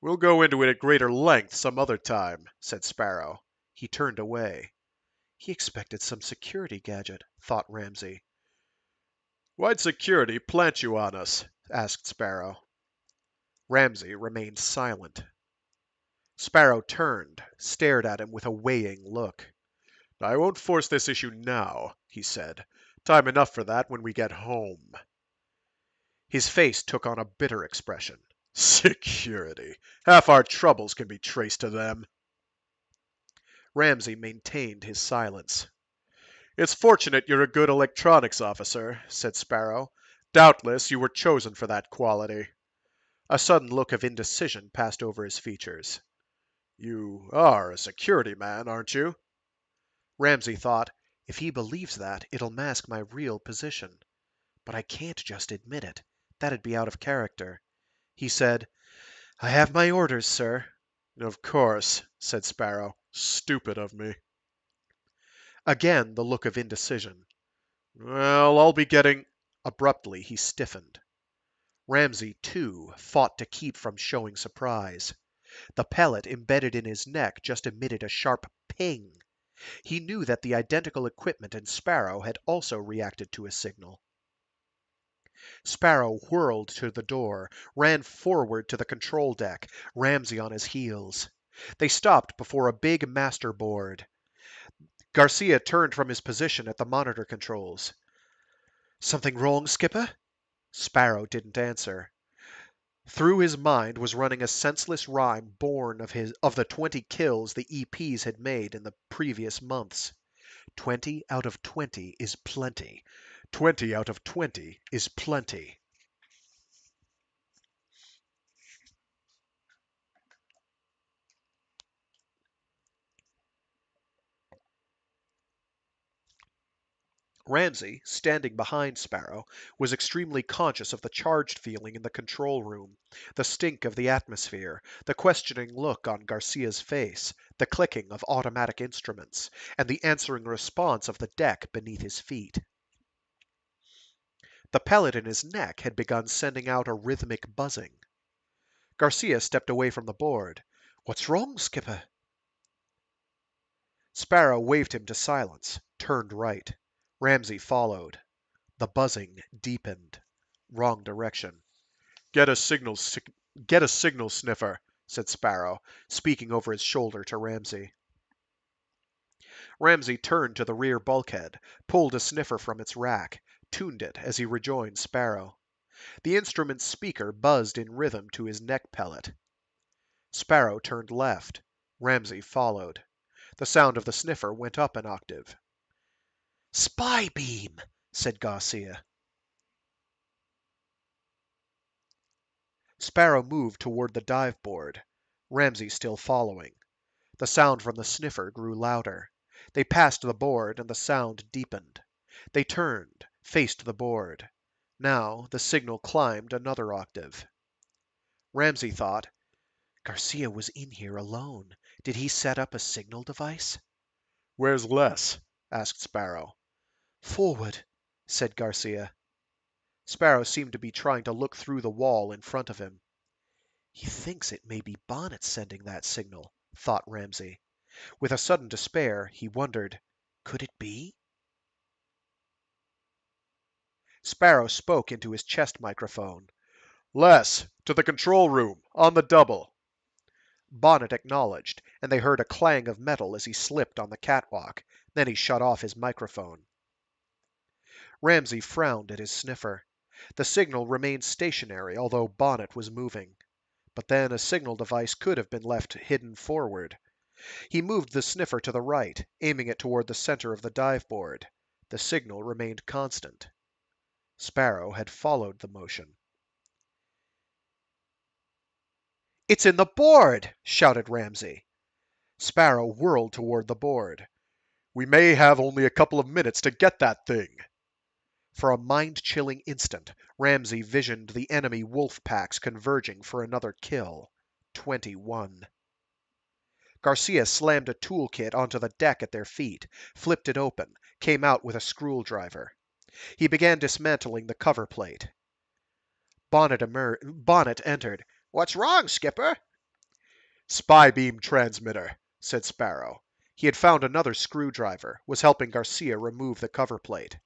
We'll go into it at greater length some other time, said Sparrow. He turned away. He expected some security gadget, thought Ramsey. Why'd security plant you on us? Asked Sparrow. Ramsey remained silent. Sparrow turned, stared at him with a weighing look. I won't force this issue now, he said. Time enough for that when we get home. His face took on a bitter expression. Security. Half our troubles can be traced to them. Ramsey maintained his silence. It's fortunate you're a good electronics officer, said Sparrow. Doubtless you were chosen for that quality. A sudden look of indecision passed over his features. You are a security man, aren't you? Ramsey thought, if he believes that, it'll mask my real position. But I can't just admit it. That'd be out of character. He said, I have my orders, sir. Of course, said Sparrow. Stupid of me. Again the look of indecision. Well, I'll be getting... Abruptly he stiffened. Ramsey, too, fought to keep from showing surprise. The pellet embedded in his neck just emitted a sharp ping. He knew that the identical equipment in Sparrow had also reacted to his signal. Sparrow whirled to the door, ran forward to the control deck, Ramsey on his heels. They stopped before a big master board. Garcia turned from his position at the monitor controls. Something wrong, Skipper? Sparrow didn't answer. Through his mind was running a senseless rhyme born of the 20 kills the EPs had made in the previous months. 20 out of 20 is plenty. 20 out of 20 is plenty. Ramsey, standing behind Sparrow, was extremely conscious of the charged feeling in the control room, the stink of the atmosphere, the questioning look on Garcia's face, the clicking of automatic instruments, and the answering response of the deck beneath his feet. The pellet in his neck had begun sending out a rhythmic buzzing. Garcia stepped away from the board. What's wrong, Skipper? Sparrow waved him to silence, turned right. Ramsey followed. The buzzing deepened. Wrong direction. Get a signal sniffer, said Sparrow, speaking over his shoulder to Ramsey. Ramsey turned to the rear bulkhead, pulled a sniffer from its rack, tuned it as he rejoined Sparrow. The instrument's speaker buzzed in rhythm to his neck pellet. Sparrow turned left. Ramsey followed. The sound of the sniffer went up an octave. Spy beam, said Garcia. Sparrow moved toward the dive board, Ramsey still following. The sound from the sniffer grew louder. They passed the board and the sound deepened. They turned, faced the board. Now the signal climbed another octave. Ramsey thought, Garcia was in here alone. Did he set up a signal device? Where's Les? Asked Sparrow. Forward, said Garcia. Sparrow seemed to be trying to look through the wall in front of him. He thinks it may be Bonnet sending that signal, thought Ramsey. With a sudden despair, he wondered, could it be? Sparrow spoke into his chest microphone. Les, to the control room, on the double. Bonnet acknowledged, and they heard a clang of metal as he slipped on the catwalk. Then he shut off his microphone. Ramsey frowned at his sniffer. The signal remained stationary, although Bonnet was moving. But then a signal device could have been left hidden forward. He moved the sniffer to the right, aiming it toward the center of the dive board. The signal remained constant. Sparrow had followed the motion. It's in the board! Shouted Ramsey. Sparrow whirled toward the board. We may have only a couple of minutes to get that thing. For a mind-chilling instant, Ramsey visioned the enemy wolf packs converging for another kill. 21. Garcia slammed a toolkit onto the deck at their feet, flipped it open, came out with a screwdriver. He began dismantling the cover plate. Bonnet entered. "What's wrong, Skipper?" Spy beam transmitter, said Sparrow. He had found another screwdriver, was helping Garcia remove the cover plate.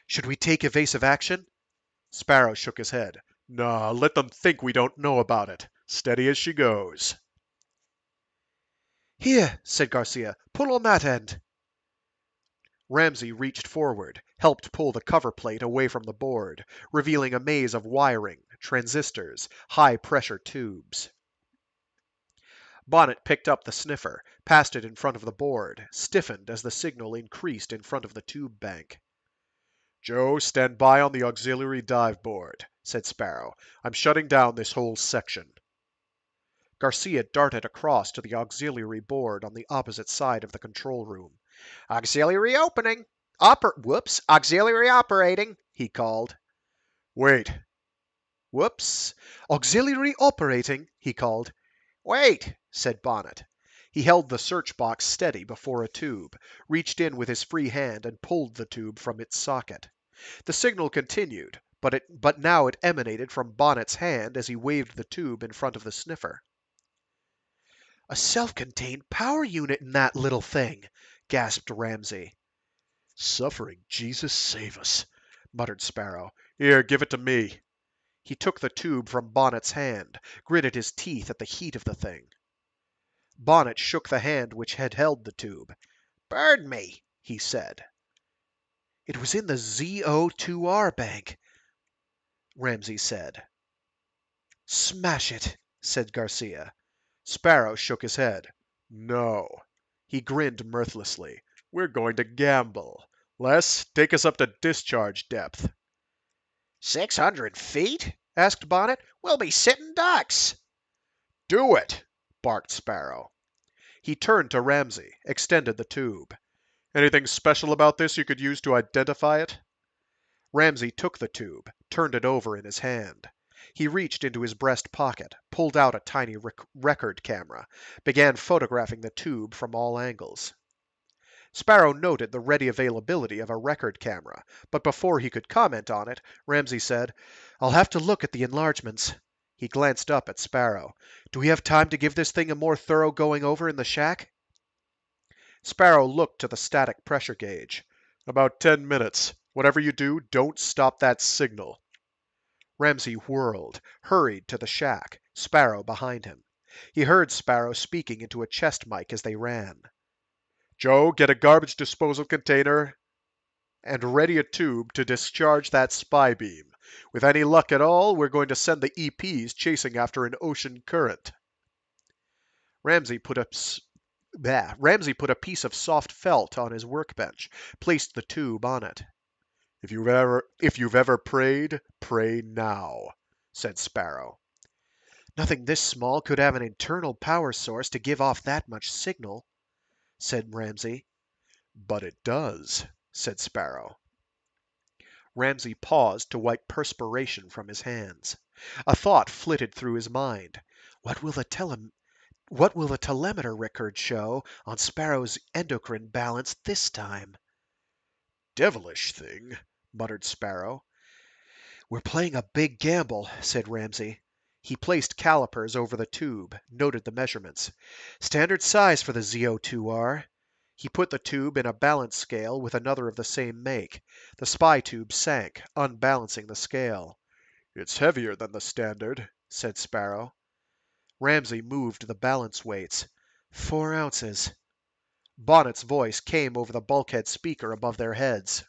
"Should we take evasive action?" Sparrow shook his head. Nah, let them think we don't know about it. Steady as she goes. "Here," said Garcia. "Pull on that end." Ramsey reached forward, helped pull the cover plate away from the board, revealing a maze of wiring, transistors, high-pressure tubes. Bonnet picked up the sniffer, passed it in front of the board, stiffened as the signal increased in front of the tube bank. Joe, stand by on the auxiliary dive board, said Sparrow. I'm shutting down this whole section. Garcia darted across to the auxiliary board on the opposite side of the control room. "Auxiliary opening! Auxiliary operating!" he called. Wait. "Whoops! Auxiliary operating!" he called. "Wait!" said Bonnet. He held the search box steady before a tube, reached in with his free hand and pulled the tube from its socket. The signal continued, but now it emanated from Bonnet's hand as he waved the tube in front of the sniffer. "A self-contained power unit in that little thing!" gasped Ramsey. Suffering Jesus save us, muttered Sparrow. Here, give it to me. He took the tube from Bonnet's hand, gritted his teeth at the heat of the thing. Bonnet shook the hand which had held the tube. "Burn me," he said. "It was in the ZO2R bank," Ramsey said. "Smash it," said Garcia. Sparrow shook his head. No. He grinned mirthlessly. We're going to gamble. Les, take us up to discharge depth. 600 feet? Asked Bonnet. "We'll be sitting ducks." Do it, barked Sparrow. He turned to Ramsey, extended the tube. Anything special about this you could use to identify it? Ramsey took the tube, turned it over in his hand. He reached into his breast pocket, pulled out a tiny record camera, began photographing the tube from all angles. Sparrow noted the ready availability of a record camera, but before he could comment on it, Ramsey said, "I'll have to look at the enlargements." He glanced up at Sparrow. "Do we have time to give this thing a more thorough going over in the shack?" Sparrow looked to the static pressure gauge. About 10 minutes. Whatever you do, don't stop that signal. Ramsey whirled, hurried to the shack, Sparrow behind him. He heard Sparrow speaking into a chest mic as they ran. Joe, get a garbage disposal container and ready a tube to discharge that spy beam. With any luck at all, we're going to send the EPs chasing after an ocean current. Ramsey put a piece of soft felt on his workbench, placed the tube on it. If you've ever prayed, pray now, said Sparrow. "Nothing this small could have an internal power source to give off that much signal," said Ramsey. But it does, said Sparrow. Ramsey paused to wipe perspiration from his hands. A thought flitted through his mind. What will the telemeter record show on Sparrow's endocrine balance this time? Devilish thing, muttered Sparrow. "We're playing a big gamble," said Ramsey. He placed calipers over the tube, noted the measurements. "Standard size for the ZO2R." He put the tube in a balance scale with another of the same make. The spy tube sank, unbalancing the scale. "It's heavier than the standard," said Sparrow. Ramsey moved the balance weights. 4 ounces. Bonnet's voice came over the bulkhead speaker above their heads.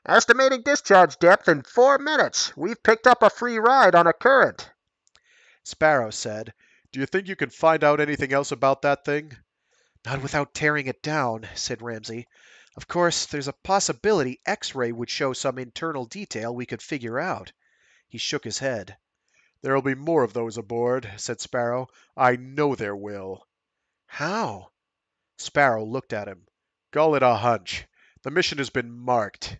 "Estimating discharge depth in 4 minutes. We've picked up a free ride on a current." Sparrow said, "Do you think you can find out anything else about that thing?" "Not without tearing it down," said Ramsey. "Of course, there's a possibility X-ray would show some internal detail we could figure out." He shook his head. "There'll be more of those aboard," said Sparrow. "I know there will." "How?" Sparrow looked at him. "Call it a hunch. The mission has been marked."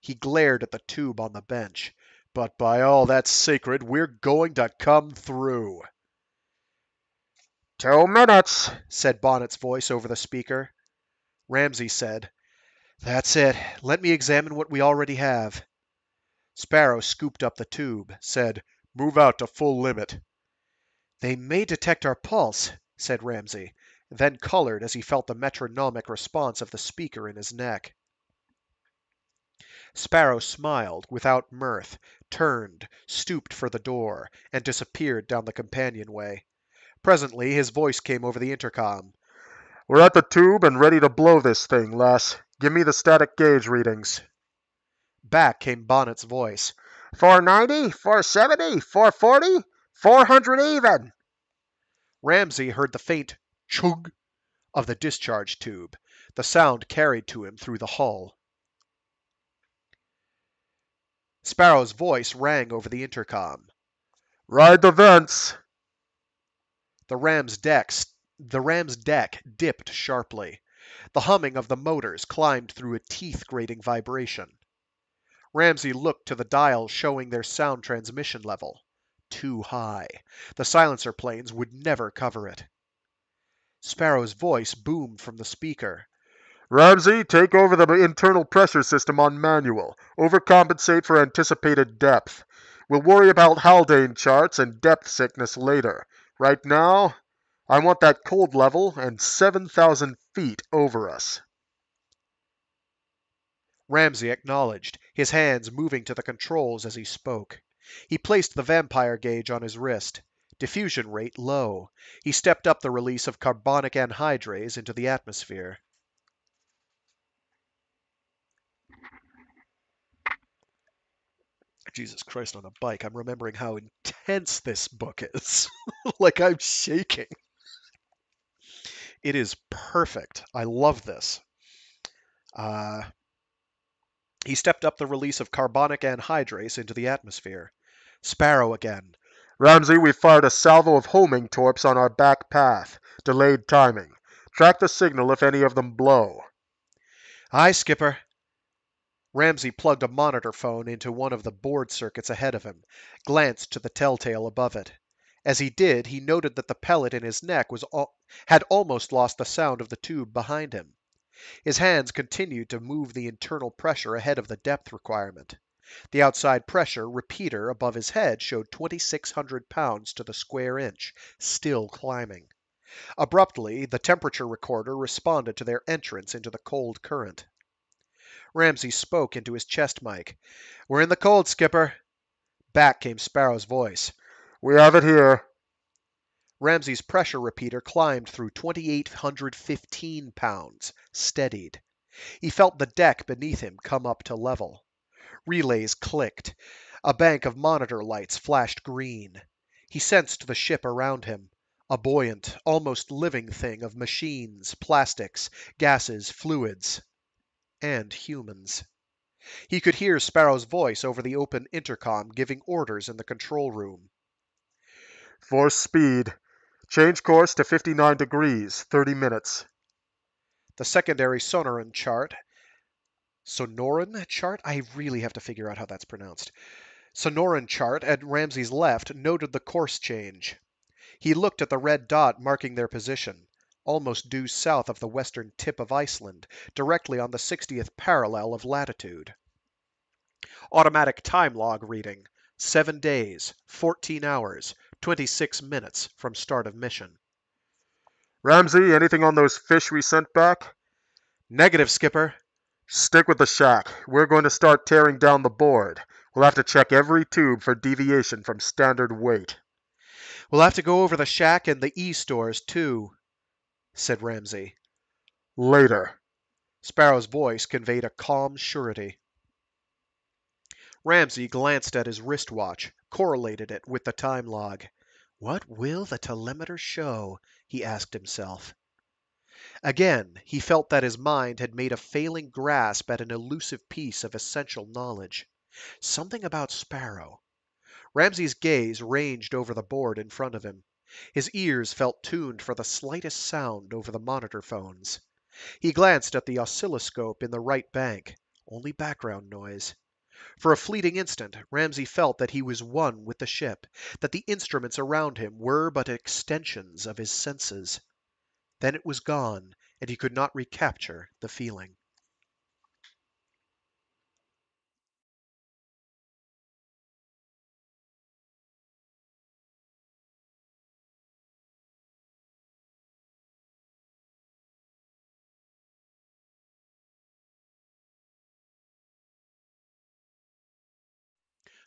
He glared at the tube on the bench. "But by all that's sacred, we're going to come through." 2 minutes, said Bonnet's voice over the speaker. Ramsey said, "That's it. Let me examine what we already have." Sparrow scooped up the tube, said, "Move out to full limit." "They may detect our pulse," said Ramsey, then colored as he felt the metronomic response of the speaker in his neck. Sparrow smiled, without mirth, turned, stooped for the door, and disappeared down the companionway. Presently his voice came over the intercom. We're at the tube and ready to blow this thing, Les. Give me the static gauge readings. Back came Bonnet's voice. 490, 470, 440, 400 even. Ramsey heard the faint chug of the discharge tube. The sound carried to him through the hull. Sparrow's voice rang over the intercom. Ride the vents. The Ram's deck dipped sharply. The humming of the motors climbed through a teeth-grating vibration. Ramsey looked to the dial showing their sound transmission level. Too high. The silencer planes would never cover it. Sparrow's voice boomed from the speaker. Ramsey, take over the internal pressure system on manual. Overcompensate for anticipated depth. We'll worry about Haldane charts and depth sickness later. Right now, I want that cold level and 7,000 feet over us. Ramsey acknowledged, his hands moving to the controls as he spoke. He placed the vampire gauge on his wrist. Diffusion rate low. He stepped up the release of carbonic anhydrase into the atmosphere. Jesus Christ on a bike. I'm remembering how intense this book is. Like I'm shaking. It is perfect. I love this. He stepped up the release of carbonic anhydrase into the atmosphere. Sparrow again. Ramsey, we fired a salvo of homing torps on our back path. Delayed timing. Track the signal if any of them blow. Aye, Skipper. Ramsey plugged a monitor phone into one of the board circuits ahead of him, glanced to the telltale above it. As he did, he noted that the pellet in his neck had almost lost the sound of the tube behind him. His hands continued to move the internal pressure ahead of the depth requirement. The outside pressure repeater above his head showed 2,600 pounds to the square inch, still climbing. Abruptly, the temperature recorder responded to their entrance into the cold current. Ramsey spoke into his chest mic. "We're in the cold, Skipper." Back came Sparrow's voice. We have it here. Ramsey's pressure repeater climbed through 2,815 pounds, steadied. He felt the deck beneath him come up to level. Relays clicked. A bank of monitor lights flashed green. He sensed the ship around him, a buoyant, almost living thing of machines, plastics, gases, fluids, and humans. He could hear Sparrow's voice over the open intercom giving orders in the control room. Force speed. Change course to 59 degrees, 30 minutes. The secondary Sonoran chart. Sonoran chart? I really have to figure out how that's pronounced. Sonoran chart at Ramsey's left noted the course change. He looked at the red dot marking their position, almost due south of the western tip of Iceland, directly on the 60th parallel of latitude. Automatic time log reading: 7 days, 14 hours, 26 minutes from start of mission. Ramsey, anything on those fish we sent back? Negative, Skipper. Stick with the shack. We're going to start tearing down the board. We'll have to check every tube for deviation from standard weight. We'll have to go over the shack and the E-stores, too, said Ramsey. Later. Sparrow's voice conveyed a calm surety. Ramsey glanced at his wristwatch, correlated it with the time log. What will the telemeter show? He asked himself. Again, he felt that his mind had made a failing grasp at an elusive piece of essential knowledge. Something about Sparrow. Ramsey's gaze ranged over the board in front of him. His ears felt tuned for the slightest sound over the monitor phones. He glanced at the oscilloscope in the right bank. Only background noise. For a fleeting instant, Ramsay felt that he was one with the ship, that the instruments around him were but extensions of his senses. Then it was gone, and he could not recapture the feeling.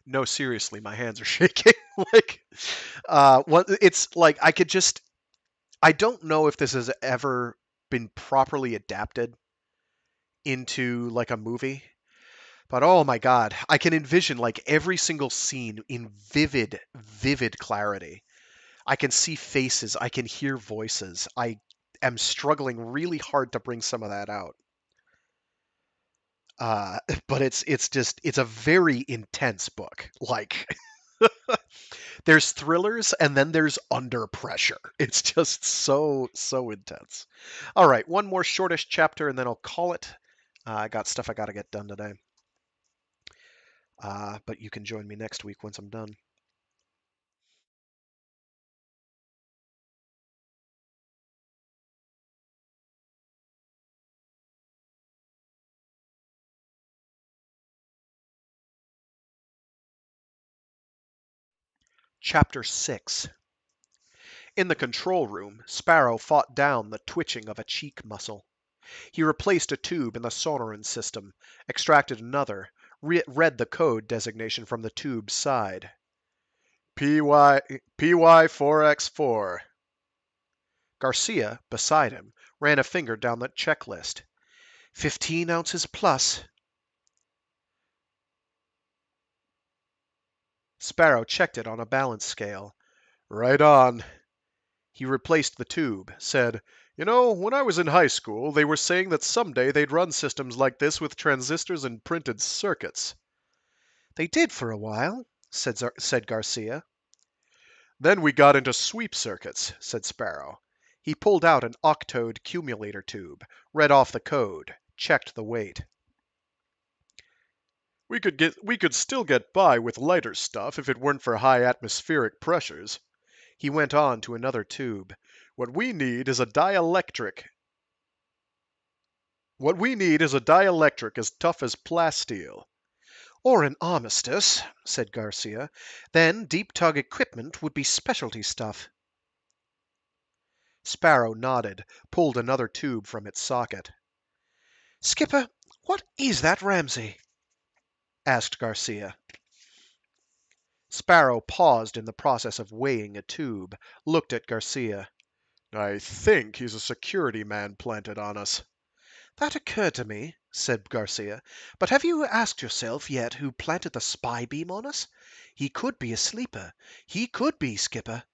No, seriously, my hands are shaking. It's like I don't know if this has ever been properly adapted into like a movie, but oh my god, I can envision like every single scene in vivid clarity. I can see faces, I can hear voices. I am struggling really hard to bring some of that out. But it's a very intense book. Like there's thrillers and then there's under pressure. It's just so intense. All right, one more shortish chapter and then I'll call it. I got stuff I got to get done today. But you can join me next week once I'm done. Chapter 6. In the control room, Sparrow fought down the twitching of a cheek muscle. He replaced a tube in the sonoran system, extracted another, read the code designation from the tube's side. PY4X4. Garcia, beside him, ran a finger down the checklist. 15 ounces plus. Sparrow checked it on a balance scale. Right on. He replaced the tube, said, "You know, when I was in high school, they were saying that someday they'd run systems like this with transistors and printed circuits." "They did for a while," said Garcia. "Then we got into sweep circuits," said Sparrow. He pulled out an octode cumulator tube, read off the code, checked the weight. We could still get by with lighter stuff if it weren't for high atmospheric pressures." He went on to another tube. What we need is a dielectric as tough as plasteel." "Or an armistice," said Garcia. "Then deep tug equipment would be specialty stuff." Sparrow nodded, pulled another tube from its socket. "Skipper, what is that Ramsay?" asked Garcia. Sparrow paused in the process of weighing a tube, looked at Garcia. "I think he's a security man planted on us." "That occurred to me," said Garcia. "But have you asked yourself yet who planted the spy beam on us? He could be a sleeper. He could be, Skipper."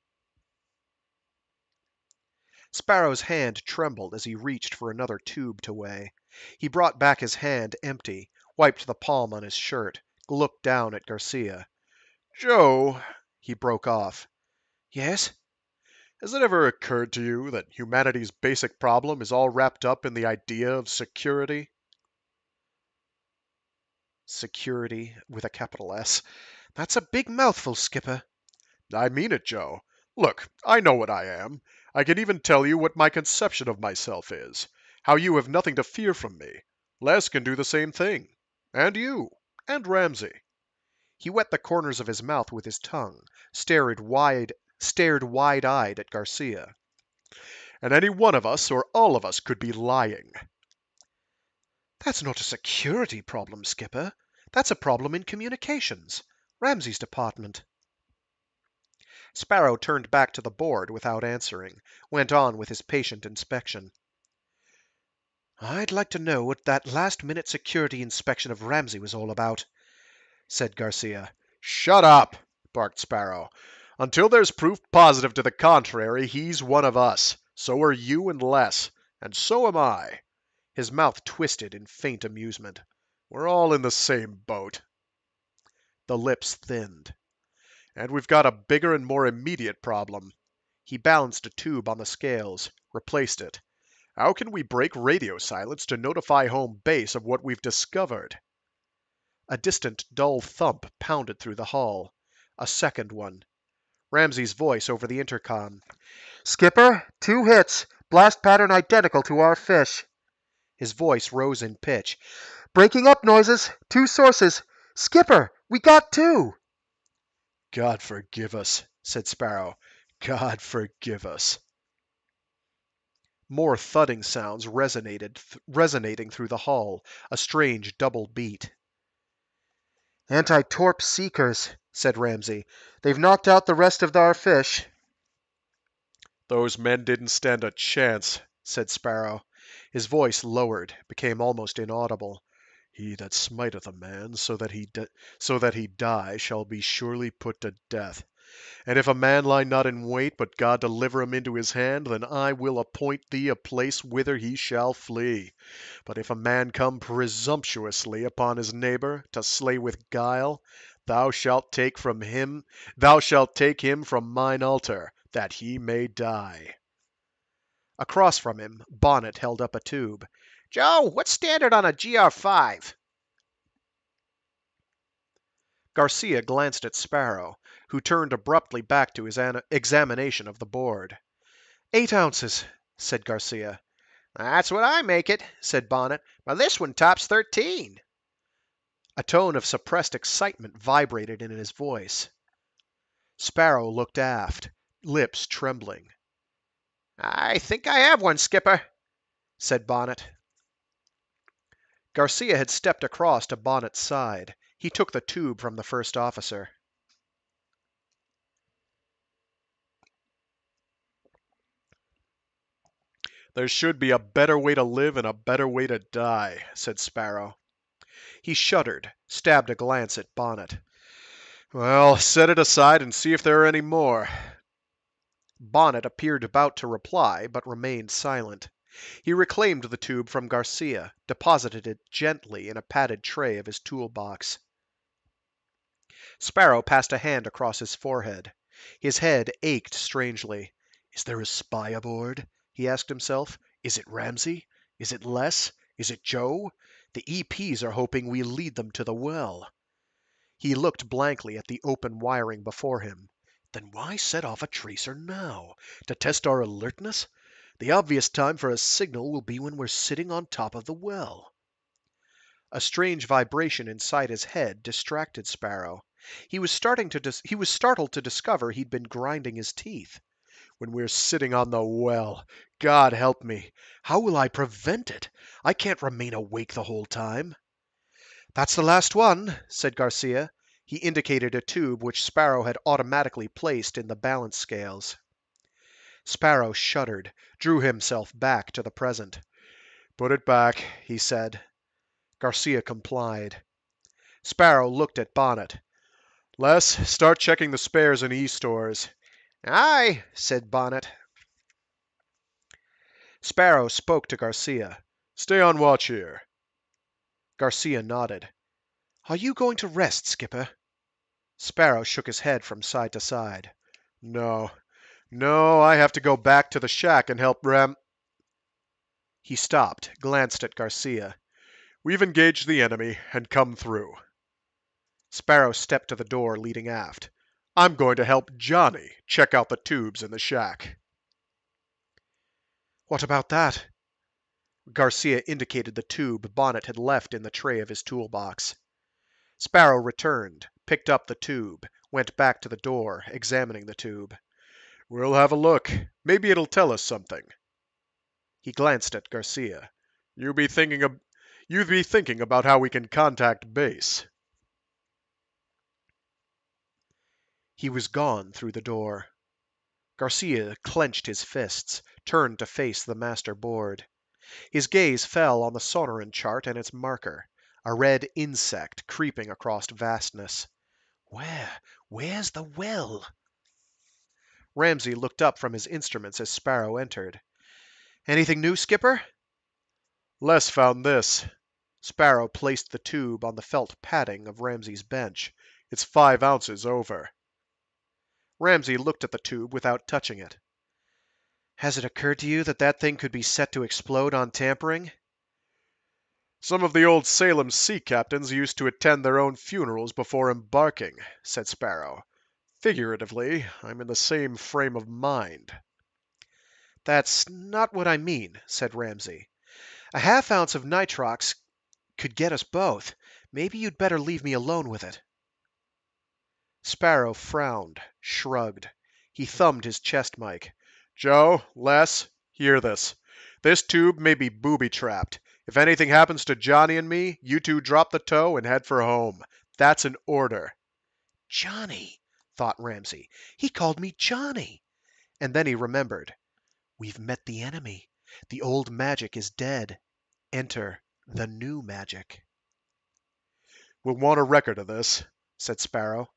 Sparrow's hand trembled as he reached for another tube to weigh. He brought back his hand empty, wiped the palm on his shirt, looked down at Garcia. "Joe," he broke off. "Yes?" "Has it ever occurred to you that humanity's basic problem is all wrapped up in the idea of security?" Security with a capital S. "That's a big mouthful, Skipper." "I mean it, Joe. Look, I know what I am. I can even tell you what my conception of myself is. How you have nothing to fear from me. Les can do the same thing. And you. And Ramsay." He wet the corners of his mouth with his tongue, stared wide-eyed at Garcia. "And any one of us or all of us could be lying." "That's not a security problem, Skipper. That's a problem in communications. Ramsay's department." Sparrow turned back to the board without answering, went on with his patient inspection. "I'd like to know what that last-minute security inspection of Ramsay was all about," said Garcia. "Shut up!" barked Sparrow. "Until there's proof positive to the contrary, he's one of us. So are you and Les. And so am I." His mouth twisted in faint amusement. "We're all in the same boat." The lips thinned. "And we've got a bigger and more immediate problem." He balanced a tube on the scales, replaced it. "How can we break radio silence to notify home base of what we've discovered?" A distant, dull thump pounded through the hull. A second one. Ramsey's voice over the intercom. Skipper, 2 hits. Blast pattern identical to our fish. His voice rose in pitch. Breaking up noises. 2 sources. Skipper, we got 2. God forgive us, said Sparrow. God forgive us. More thudding sounds resonating through the hull, a strange double beat. Anti-torp seekers, said Ramsey. They've knocked out the rest of our fish. Those men didn't stand a chance, said Sparrow. His voice lowered, became almost inaudible. He that smiteth a man so that he die shall be surely put to death. And if a man lie not in wait, but God deliver him into his hand, then I will appoint thee a place whither he shall flee. But if a man come presumptuously upon his neighbor, to slay with guile, thou shalt take him from mine altar, that he may die. Across from him, Bonnet held up a tube. Joe, what's standard on a GR5? Garcia glanced at Sparrow, who turned abruptly back to his examination of the board. 8 ounces, said Garcia. That's what I make it, said Bonnet. But this one tops 13. A tone of suppressed excitement vibrated in his voice. Sparrow looked aft, lips trembling. I think I have one, Skipper, said Bonnet. Garcia had stepped across to Bonnet's side. He took the tube from the first officer. There should be a better way to live and a better way to die, said Sparrow. He shuddered, stabbed a glance at Bonnet. Well, set it aside and see if there are any more. Bonnet appeared about to reply, but remained silent. He reclaimed the tube from Garcia, deposited it gently in a padded tray of his toolbox. Sparrow passed a hand across his forehead. His head ached strangely. Is there a spy aboard? He asked himself. Is it Ramsey? Is it Les? Is it Joe? The EPs are hoping we lead them to the well. He looked blankly at the open wiring before him. Then why set off a tracer now? To test our alertness? The obvious time for a signal will be when we're sitting on top of the well. A strange vibration inside his head distracted Sparrow. He was startled to discover he'd been grinding his teeth. When we're sitting on the well, God help me! How will I prevent it? I can't remain awake the whole time. That's the last one, said Garcia. He indicated a tube which Sparrow had automatically placed in the balance scales. Sparrow shuddered, drew himself back to the present. Put it back, he said. Garcia complied. Sparrow looked at Bonnet. Les, start checking the spares and E-stores. Aye, said Bonnet. Sparrow spoke to Garcia. Stay on watch here. Garcia nodded. Are you going to rest, Skipper? Sparrow shook his head from side to side. No, I have to go back to the shack and help Ram. He stopped, glanced at Garcia. We've engaged the enemy and come through. Sparrow stepped to the door leading aft. I'm going to help Johnny check out the tubes in the shack. What about that? Garcia indicated the tube Bonnet had left in the tray of his toolbox. Sparrow returned, picked up the tube, went back to the door, examining the tube. We'll have a look. Maybe it'll tell us something. He glanced at Garcia. You'd be thinking about how we can contact base. He was gone through the door. Garcia clenched his fists, turned to face the master board. His gaze fell on the Sonoran chart and its marker, a red insect creeping across vastness. Where's the well? Ramsey looked up from his instruments as Sparrow entered. Anything new, Skipper? Les found this. Sparrow placed the tube on the felt padding of Ramsey's bench. It's 5 ounces over. Ramsey looked at the tube without touching it. Has it occurred to you that thing could be set to explode on tampering? Some of the old Salem sea captains used to attend their own funerals before embarking, said Sparrow. Figuratively, I'm in the same frame of mind. That's not what I mean, said Ramsay. A half ounce of nitrox could get us both. Maybe you'd better leave me alone with it. Sparrow frowned, shrugged. He thumbed his chest mic. Joe, Les, hear this. This tube may be booby-trapped. If anything happens to Johnny and me, you two drop the tow and head for home. That's an order. Johnny, thought Ramsay. He called me Johnny. And then he remembered. We've met the enemy. The old magic is dead. Enter the new magic. We'll want a record of this, said Sparrow.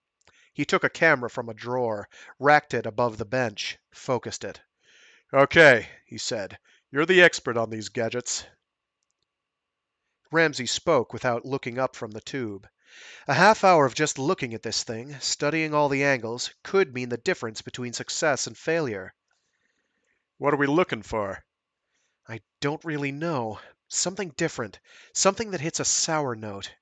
He took a camera from a drawer, racked it above the bench, focused it. Okay, he said. You're the expert on these gadgets. Ramsay spoke without looking up from the tube. A half hour of just looking at this thing, studying all the angles, could mean the difference between success and failure. What are we looking for? I don't really know. Something different. Something that hits a sour note.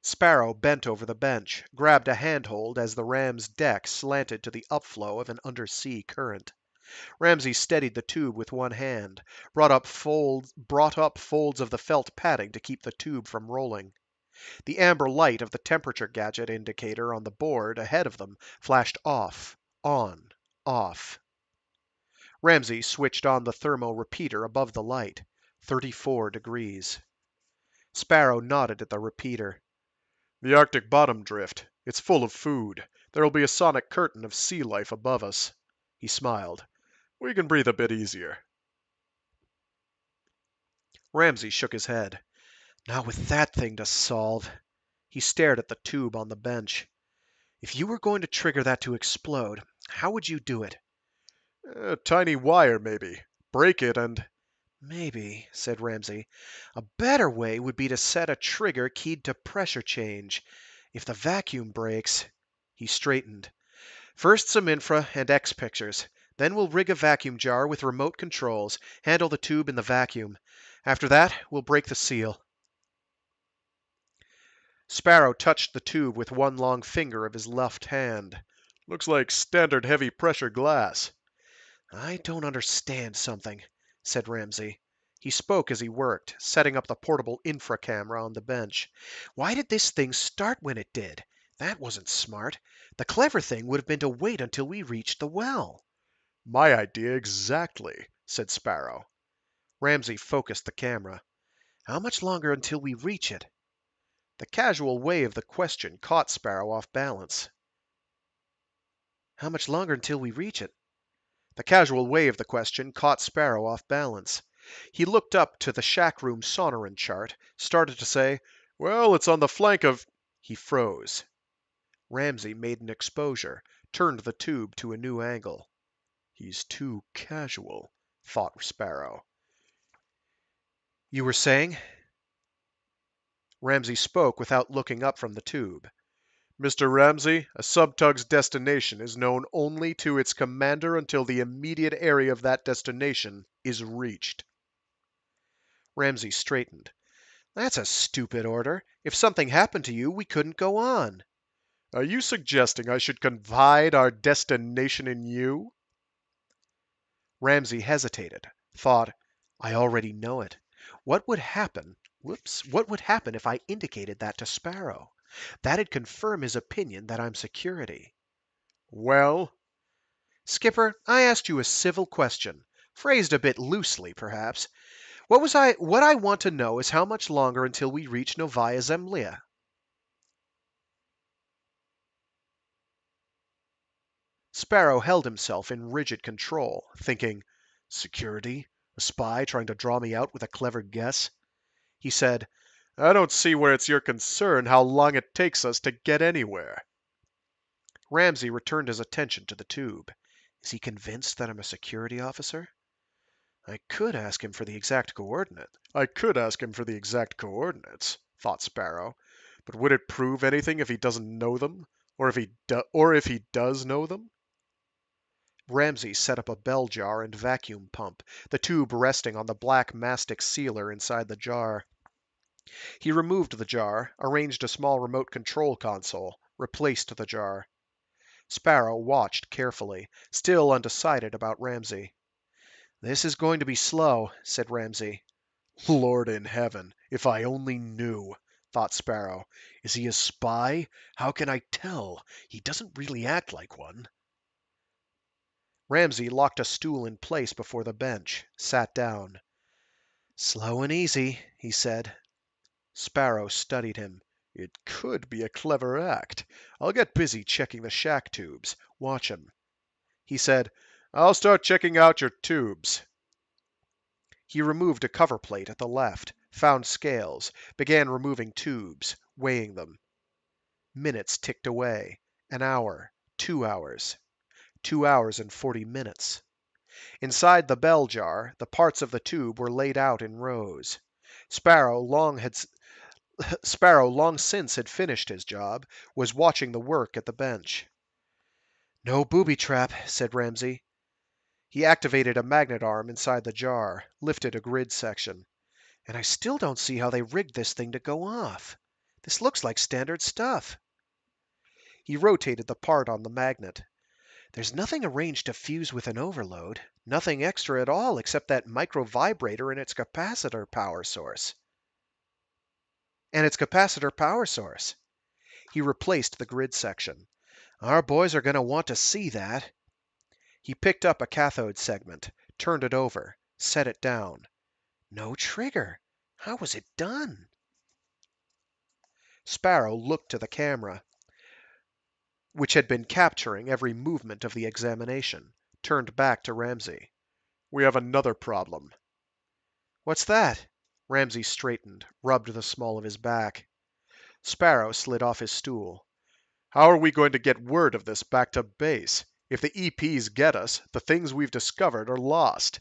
Sparrow bent over the bench, grabbed a handhold as the Ram's deck slanted to the upflow of an undersea current. Ramsay steadied the tube with one hand, brought up folds of the felt padding to keep the tube from rolling. The amber light of the temperature gadget indicator on the board ahead of them flashed off, on, off. Ramsay switched on the thermo repeater above the light. 34 degrees. Sparrow nodded at the repeater. The Arctic bottom drift. It's full of food. There'll be a sonic curtain of sea life above us. He smiled. We can breathe a bit easier. Ramsay shook his head. Not with that thing to solve. He stared at the tube on the bench. If you were going to trigger that to explode, how would you do it? A tiny wire, maybe. Break it and... Maybe, said Ramsay. A better way would be to set a trigger keyed to pressure change. If the vacuum breaks... He straightened. First some infra and X pictures. Then we'll rig a vacuum jar with remote controls, handle the tube in the vacuum. After that, we'll break the seal. Sparrow touched the tube with one long finger of his left hand. Looks like standard heavy pressure glass. I don't understand something, said Ramsay. He spoke as he worked, setting up the portable infra camera on the bench. Why did this thing start when it did? That wasn't smart. The clever thing would have been to wait until we reached the well. My idea exactly, said Sparrow. Ramsay focused the camera. How much longer until we reach it? The casual way of the question caught Sparrow off balance. How much longer until we reach it? The casual way of the question caught Sparrow off balance. He looked up to the shack room sonoran chart, started to say, Well, it's on the flank of... He froze. Ramsay made an exposure, turned the tube to a new angle. He's too casual, thought Sparrow. You were saying? Ramsay spoke without looking up from the tube. Mr. Ramsay, a subtug's destination is known only to its commander until the immediate area of that destination is reached. Ramsay straightened. That's a stupid order. If something happened to you, we couldn't go on. Are you suggesting I should confide our destination in you? Ramsay hesitated, thought, I already know it. What would happen if I indicated that to Sparrow? That'd confirm his opinion that I'm security. Well? Skipper, I asked you a civil question, phrased a bit loosely, perhaps. What I want to know is how much longer until we reach Novaya Zemlya. Sparrow held himself in rigid control, thinking, security? A spy trying to draw me out with a clever guess? He said, I don't see where it's your concern how long it takes us to get anywhere. Ramsay returned his attention to the tube. Is he convinced that I'm a security officer? I could ask him for the exact coordinates, thought Sparrow. But would it prove anything if he doesn't know them? Or if he does know them? Ramsey set up a bell jar and vacuum pump, the tube resting on the black mastic sealer inside the jar. He removed the jar, arranged a small remote control console, replaced the jar. Sparrow watched carefully, still undecided about Ramsey. "This is going to be slow," said Ramsey. Lord in heaven, if I only knew, thought Sparrow. Is he a spy? How can I tell? He doesn't really act like one. Ramsey locked a stool in place before the bench, sat down. "Slow and easy," he said. Sparrow studied him. It could be a clever act. I'll get busy checking the shack tubes. Watch him. He said, I'll start checking out your tubes. He removed a cover plate at the left, found scales, began removing tubes, weighing them. Minutes ticked away. An hour, 2 hours. 2 hours and 40 minutes. Inside the bell jar, the parts of the tube were laid out in rows. Sparrow long since had finished his job, was watching the work at the bench. "No booby trap," said Ramsey. He activated a magnet arm inside the jar, lifted a grid section. "And I still don't see how they rigged this thing to go off. This looks like standard stuff." He rotated the part on the magnet. "There's nothing arranged to fuse with an overload. Nothing extra at all except that micro vibrator and its capacitor power source." He replaced the grid section. "Our boys are going to want to see that." He picked up a cathode segment, turned it over, set it down. No trigger. How was it done? Sparrow looked to the camera, which had been capturing every movement of the examination, turned back to Ramsey. "We have another problem." "What's that?" Ramsey straightened, rubbed the small of his back. Sparrow slid off his stool. "How are we going to get word of this back to base? If the EPs get us, the things we've discovered are lost.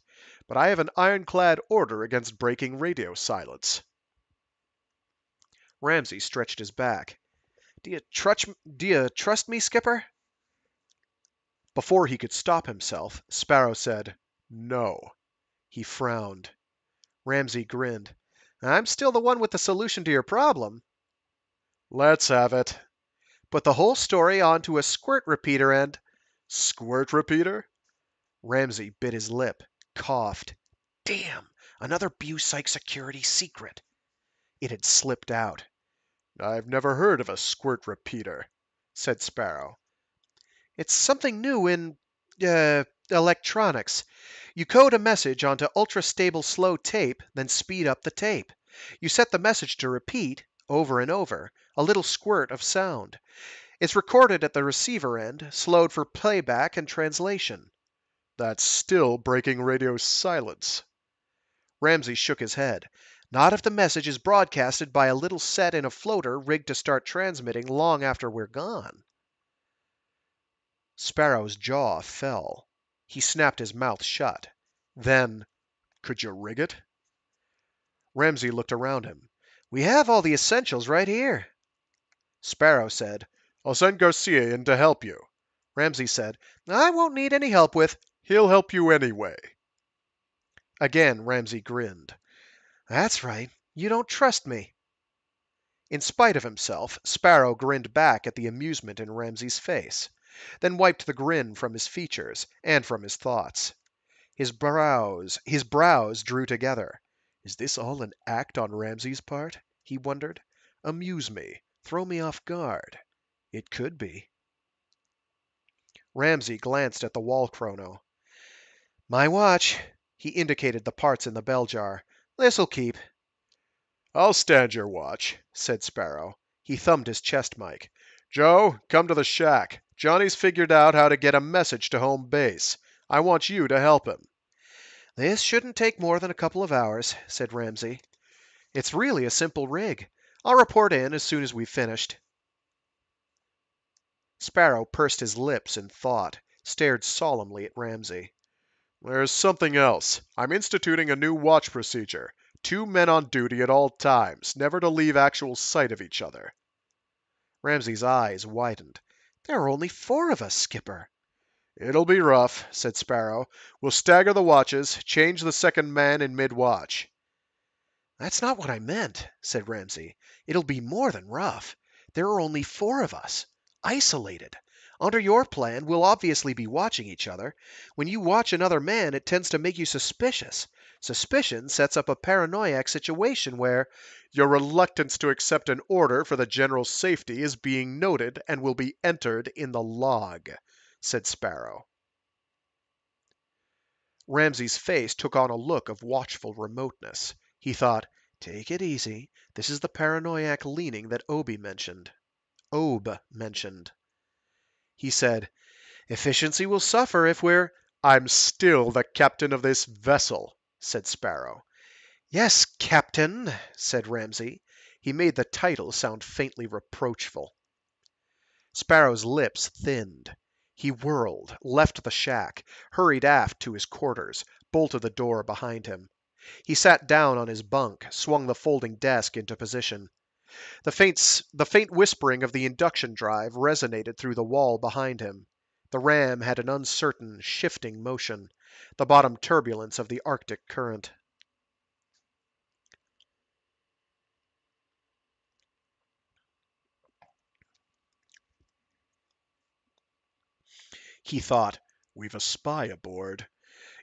But I have an ironclad order against breaking radio silence." Ramsey stretched his back. Do you trust me, Skipper?" Before he could stop himself, Sparrow said, "No." He frowned. Ramsey grinned. "I'm still the one with the solution to your problem." "Let's have it." "Put the whole story onto a squirt repeater and—" "Squirt repeater?" Ramsey bit his lip, coughed. Damn! Another BuPsych security secret. It had slipped out. "I've never heard of a squirt repeater," said Sparrow. "It's something new in, electronics. You code a message onto ultra-stable slow tape, then speed up the tape. You set the message to repeat, over and over, a little squirt of sound. It's recorded at the receiver end, slowed for playback and translation." "That's still breaking radio silence." Ramsey shook his head. "Not if the message is broadcasted by a little set in a floater rigged to start transmitting long after we're gone." Sparrow's jaw fell. He snapped his mouth shut. Then, "Could you rig it?" Ramsey looked around him. "We have all the essentials right here." Sparrow said, "I'll send Garcia in to help you." Ramsey said, "I won't need any help with—" "He'll help you anyway." Again Ramsey grinned. "That's right. You don't trust me." In spite of himself, Sparrow grinned back at the amusement in Ramsey's face, then wiped the grin from his features and from his thoughts. His brows drew together. Is this all an act on Ramsey's part? He wondered. Amuse me. Throw me off guard. It could be. Ramsey glanced at the wall chrono. "My watch." He indicated the parts in the bell jar. "This'll keep." "I'll stand your watch," said Sparrow. He thumbed his chest mic. "Joe, come to the shack. Johnny's figured out how to get a message to home base. I want you to help him." "This shouldn't take more than a couple of hours," said Ramsey. "It's really a simple rig. I'll report in as soon as we've finished." Sparrow pursed his lips in thought, stared solemnly at Ramsey. "There's something else. I'm instituting a new watch procedure. 2 men on duty at all times, never to leave actual sight of each other." Ramsey's eyes widened. "There are only 4 of us, Skipper." It'll be rough, said Sparrow. We'll stagger the watches, change the second man in mid-watch. That's not what I meant, said Ramsay. It'll be more than rough. There are only 4 of us. Isolated. Under your plan, we'll obviously be watching each other. When you watch another man, it tends to make you suspicious. Suspicion sets up a paranoiac situation where Your reluctance to accept an order for the general's safety is being noted and will be entered in the log, said Sparrow. Ramsay's face took on a look of watchful remoteness. He thought, take it easy. This is the paranoiac leaning that Obe mentioned. He said, efficiency will suffer if we're... I'm still the captain of this vessel, said Sparrow. Yes, Captain, said Ramsay. He made the title sound faintly reproachful. Sparrow's lips thinned. He whirled, left the shack, hurried aft to his quarters, bolted the door behind him. He sat down on his bunk, swung the folding desk into position. The faint whispering of the induction drive resonated through the wall behind him. The ram had an uncertain, shifting motion, the bottom turbulence of the Arctic current. He thought, We've a spy aboard.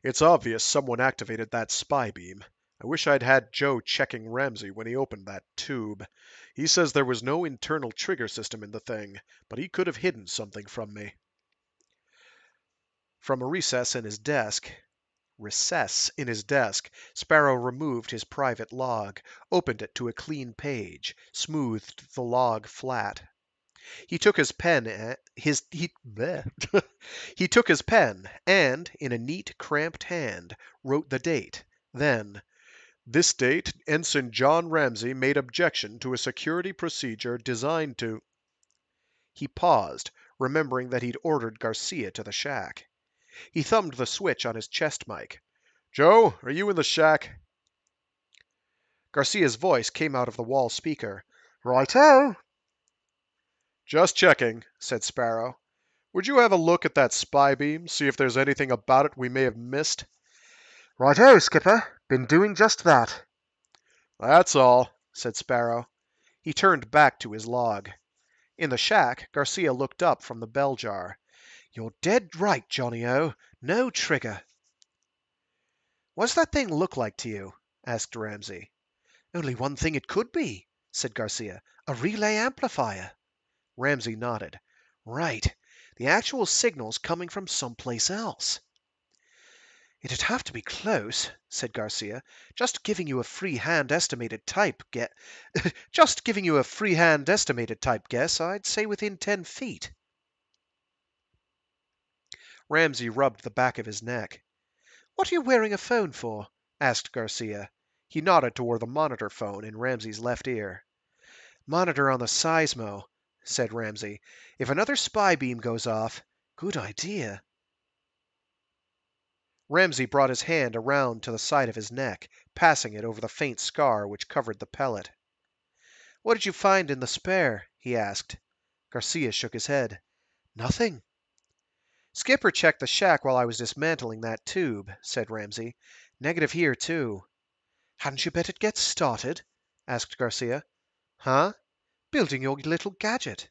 It's obvious someone activated that spy beam. I wish I'd had Joe checking Ramsay when he opened that tube. He says there was no internal trigger system in the thing, but he could have hidden something from me. From a recess in his desk, Sparrow removed his private log, opened it to a clean page, smoothed the log flat. He took his pen and, he took his pen and, in a neat, cramped hand, wrote the date. Then, This date, Ensign John Ramsay made objection to a security procedure designed to... He paused, remembering that he'd ordered Garcia to the shack. He thumbed the switch on his chest mic. Joe, are you in the shack? Garcia's voice came out of the wall speaker. Righto. Just checking, said Sparrow. Would you have a look at that spy beam, see if there's anything about it we may have missed? Righto, Skipper. Been doing just that. That's all, said Sparrow. He turned back to his log. In the shack, Garcia looked up from the bell jar. You're dead right, Johnny-O. No trigger. What's that thing look like to you? Asked Ramsay. Only one thing it could be, said Garcia. A relay amplifier. Ramsay nodded. Right. The actual signal's coming from someplace else. It'd have to be close, said Garcia. Just giving you a free-hand estimated type guess, I'd say within 10 feet. Ramsay rubbed the back of his neck. What are you wearing a phone for? Asked Garcia. He nodded toward the monitor phone in Ramsay's left ear. Monitor on the seismo, said Ramsay. If another spy beam goes off, good idea. Ramsay brought his hand around to the side of his neck, passing it over the faint scar which covered the pellet. What did you find in the spare? He asked. Garcia shook his head. Nothing. Skipper checked the shack while I was dismantling that tube, said Ramsay. Negative here, too. Hadn't you better get started? Asked Garcia. Huh? Building your little gadget.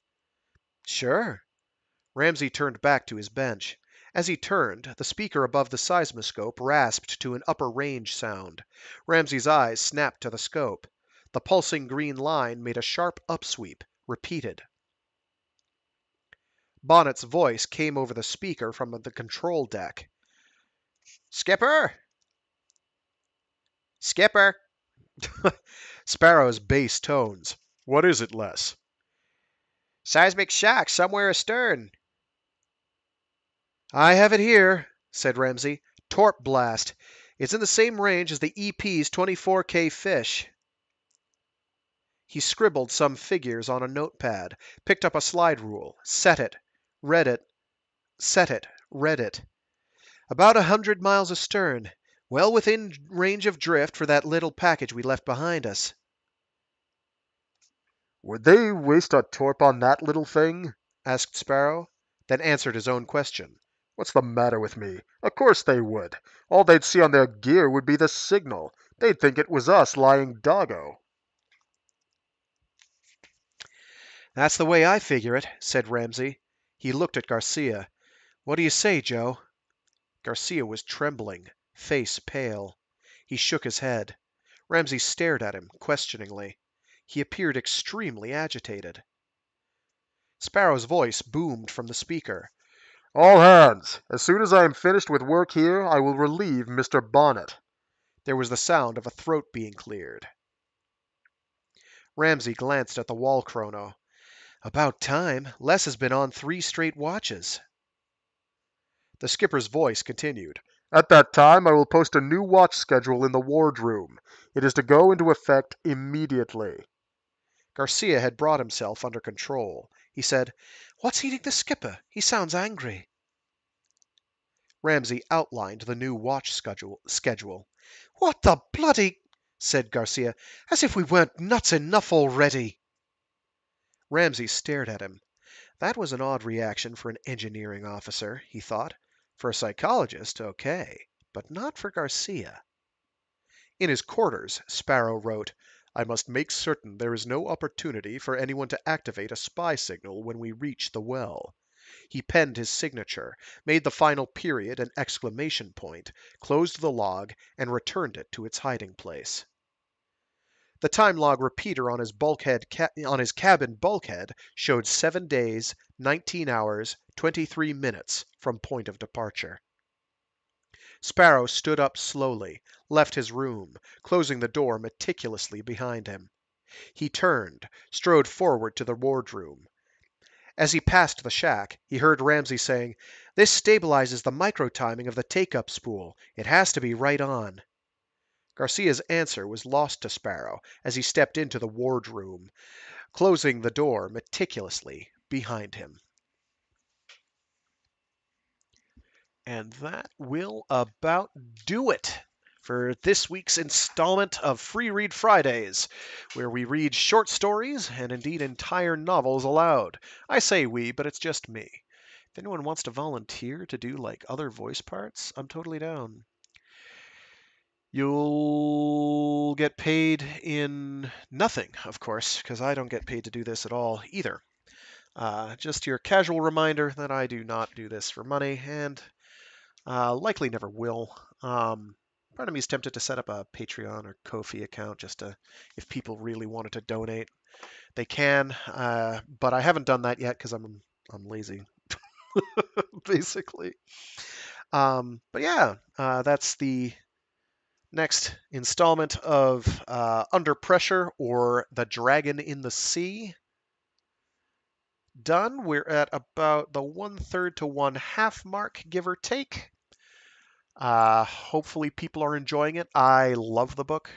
Sure. Ramsay turned back to his bench. As he turned, the speaker above the seismoscope rasped to an upper range sound. Ramsay's eyes snapped to the scope. The pulsing green line made a sharp upsweep, repeated. Bonnet's voice came over the speaker from the control deck. Skipper! Skipper! Sparrow's bass tones. What is it, Les? Seismic shack somewhere astern. I have it here, said Ramsay. Torp blast. It's in the same range as the EP's 24K fish. He scribbled some figures on a notepad, picked up a slide rule, set it, read it. About 100 miles astern. Well within range of drift for that little package we left behind us. Would they waste a torp on that little thing? Asked Sparrow, then answered his own question. What's the matter with me? Of course they would. All they'd see on their gear would be the signal. They'd think it was us lying doggo. That's the way I figure it, said Ramsey. He looked at Garcia. What do you say, Joe? Garcia was trembling, face pale. He shook his head. Ramsey stared at him, questioningly. He appeared extremely agitated. Sparrow's voice boomed from the speaker. All hands! As soon as I am finished with work here, I will relieve Mr. Bonnet. There was the sound of a throat being cleared. Ramsey glanced at the wall chrono. About time. Les has been on 3 straight watches. The skipper's voice continued. At that time, I will post a new watch schedule in the wardroom. It is to go into effect immediately. Garcia had brought himself under control. He said, What's eating the skipper? He sounds angry. Ramsey outlined the new watch schedule. What the bloody... said Garcia. As if we weren't nuts enough already. Ramsey stared at him. That was an odd reaction for an engineering officer, he thought. For a psychologist, okay, but not for Garcia. In his quarters, Sparrow wrote, I must make certain there is no opportunity for anyone to activate a spy signal when we reach the well. He penned his signature, made the final period an exclamation point, closed the log, and returned it to its hiding place. The time log repeater on his cabin bulkhead showed 7 days, 19 hours, 23 minutes from point of departure. Sparrow stood up slowly, left his room, closing the door meticulously behind him. He turned, strode forward to the wardroom. As he passed the shack, he heard Ramsey saying, This stabilizes the micro-timing of the take-up spool. It has to be right on. Garcia's answer was lost to Sparrow as he stepped into the wardroom, closing the door meticulously behind him. And that will about do it for this week's installment of Free Read Fridays, where we read short stories and indeed entire novels aloud. I say we, but it's just me. If anyone wants to volunteer to do like other voice parts, I'm totally down. You'll get paid in nothing, of course, because I don't get paid to do this at all either. Just your casual reminder that I do not do this for money, and likely never will. Part of me is tempted to set up a Patreon or Ko-fi account just to, if people really wanted to donate, they can. But I haven't done that yet because I'm lazy, basically. But yeah, that's the next installment of Under Pressure or The Dragon in the Sea. Done. We're at about the 1/3 to 1/2 mark, give or take. Hopefully people are enjoying it. I love the book.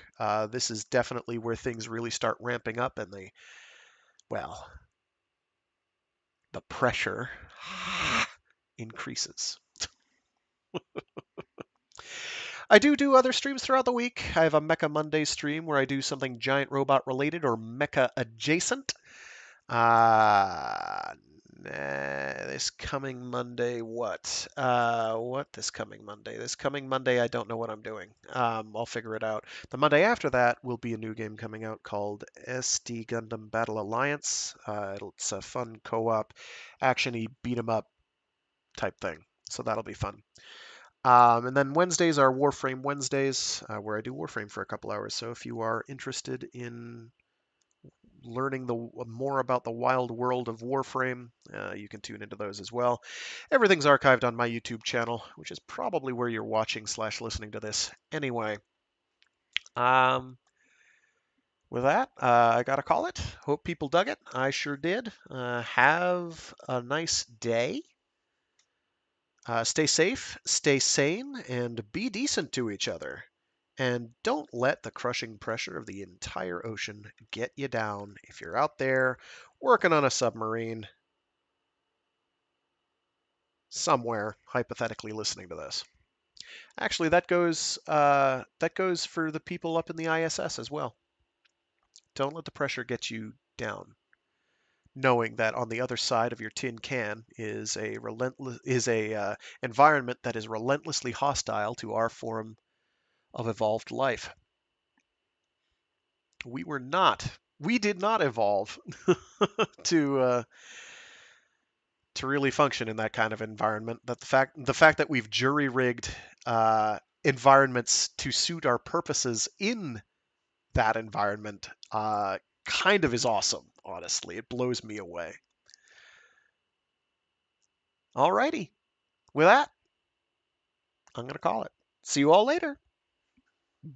This is definitely where things really start ramping up and the pressure increases. I do other streams throughout the week. I have a Mecha Monday stream where I do something giant robot related or mecha adjacent. This coming Monday, what? What this coming Monday? This coming Monday, I don't know what I'm doing. I'll figure it out. The Monday after that will be a new game coming out called SD Gundam Battle Alliance. It's a fun co-op, actiony beat 'em up type thing. So that'll be fun. And then Wednesdays are Warframe Wednesdays, where I do Warframe for a couple hours. So if you are interested in learning more about the wild world of Warframe, you can tune into those as well. Everything's archived on my YouTube channel, which is probably where you're watching/listening to this anyway. With that, I gotta call it. Hope people dug it. I sure did. Have a nice day. Stay safe, stay sane, and be decent to each other. And don't let the crushing pressure of the entire ocean get you down if you're out there working on a submarine somewhere, hypothetically listening to this. Actually, that goes for the people up in the ISS as well. Don't let the pressure get you down. knowing that on the other side of your tin can is a environment that is relentlessly hostile to our form of evolved life. We did not evolve to to really function in that kind of environment. That the fact that we've jury rigged environments to suit our purposes in that environment kind of is awesome. Honestly, it blows me away. Alrighty, with that, I'm gonna call it. See you all later.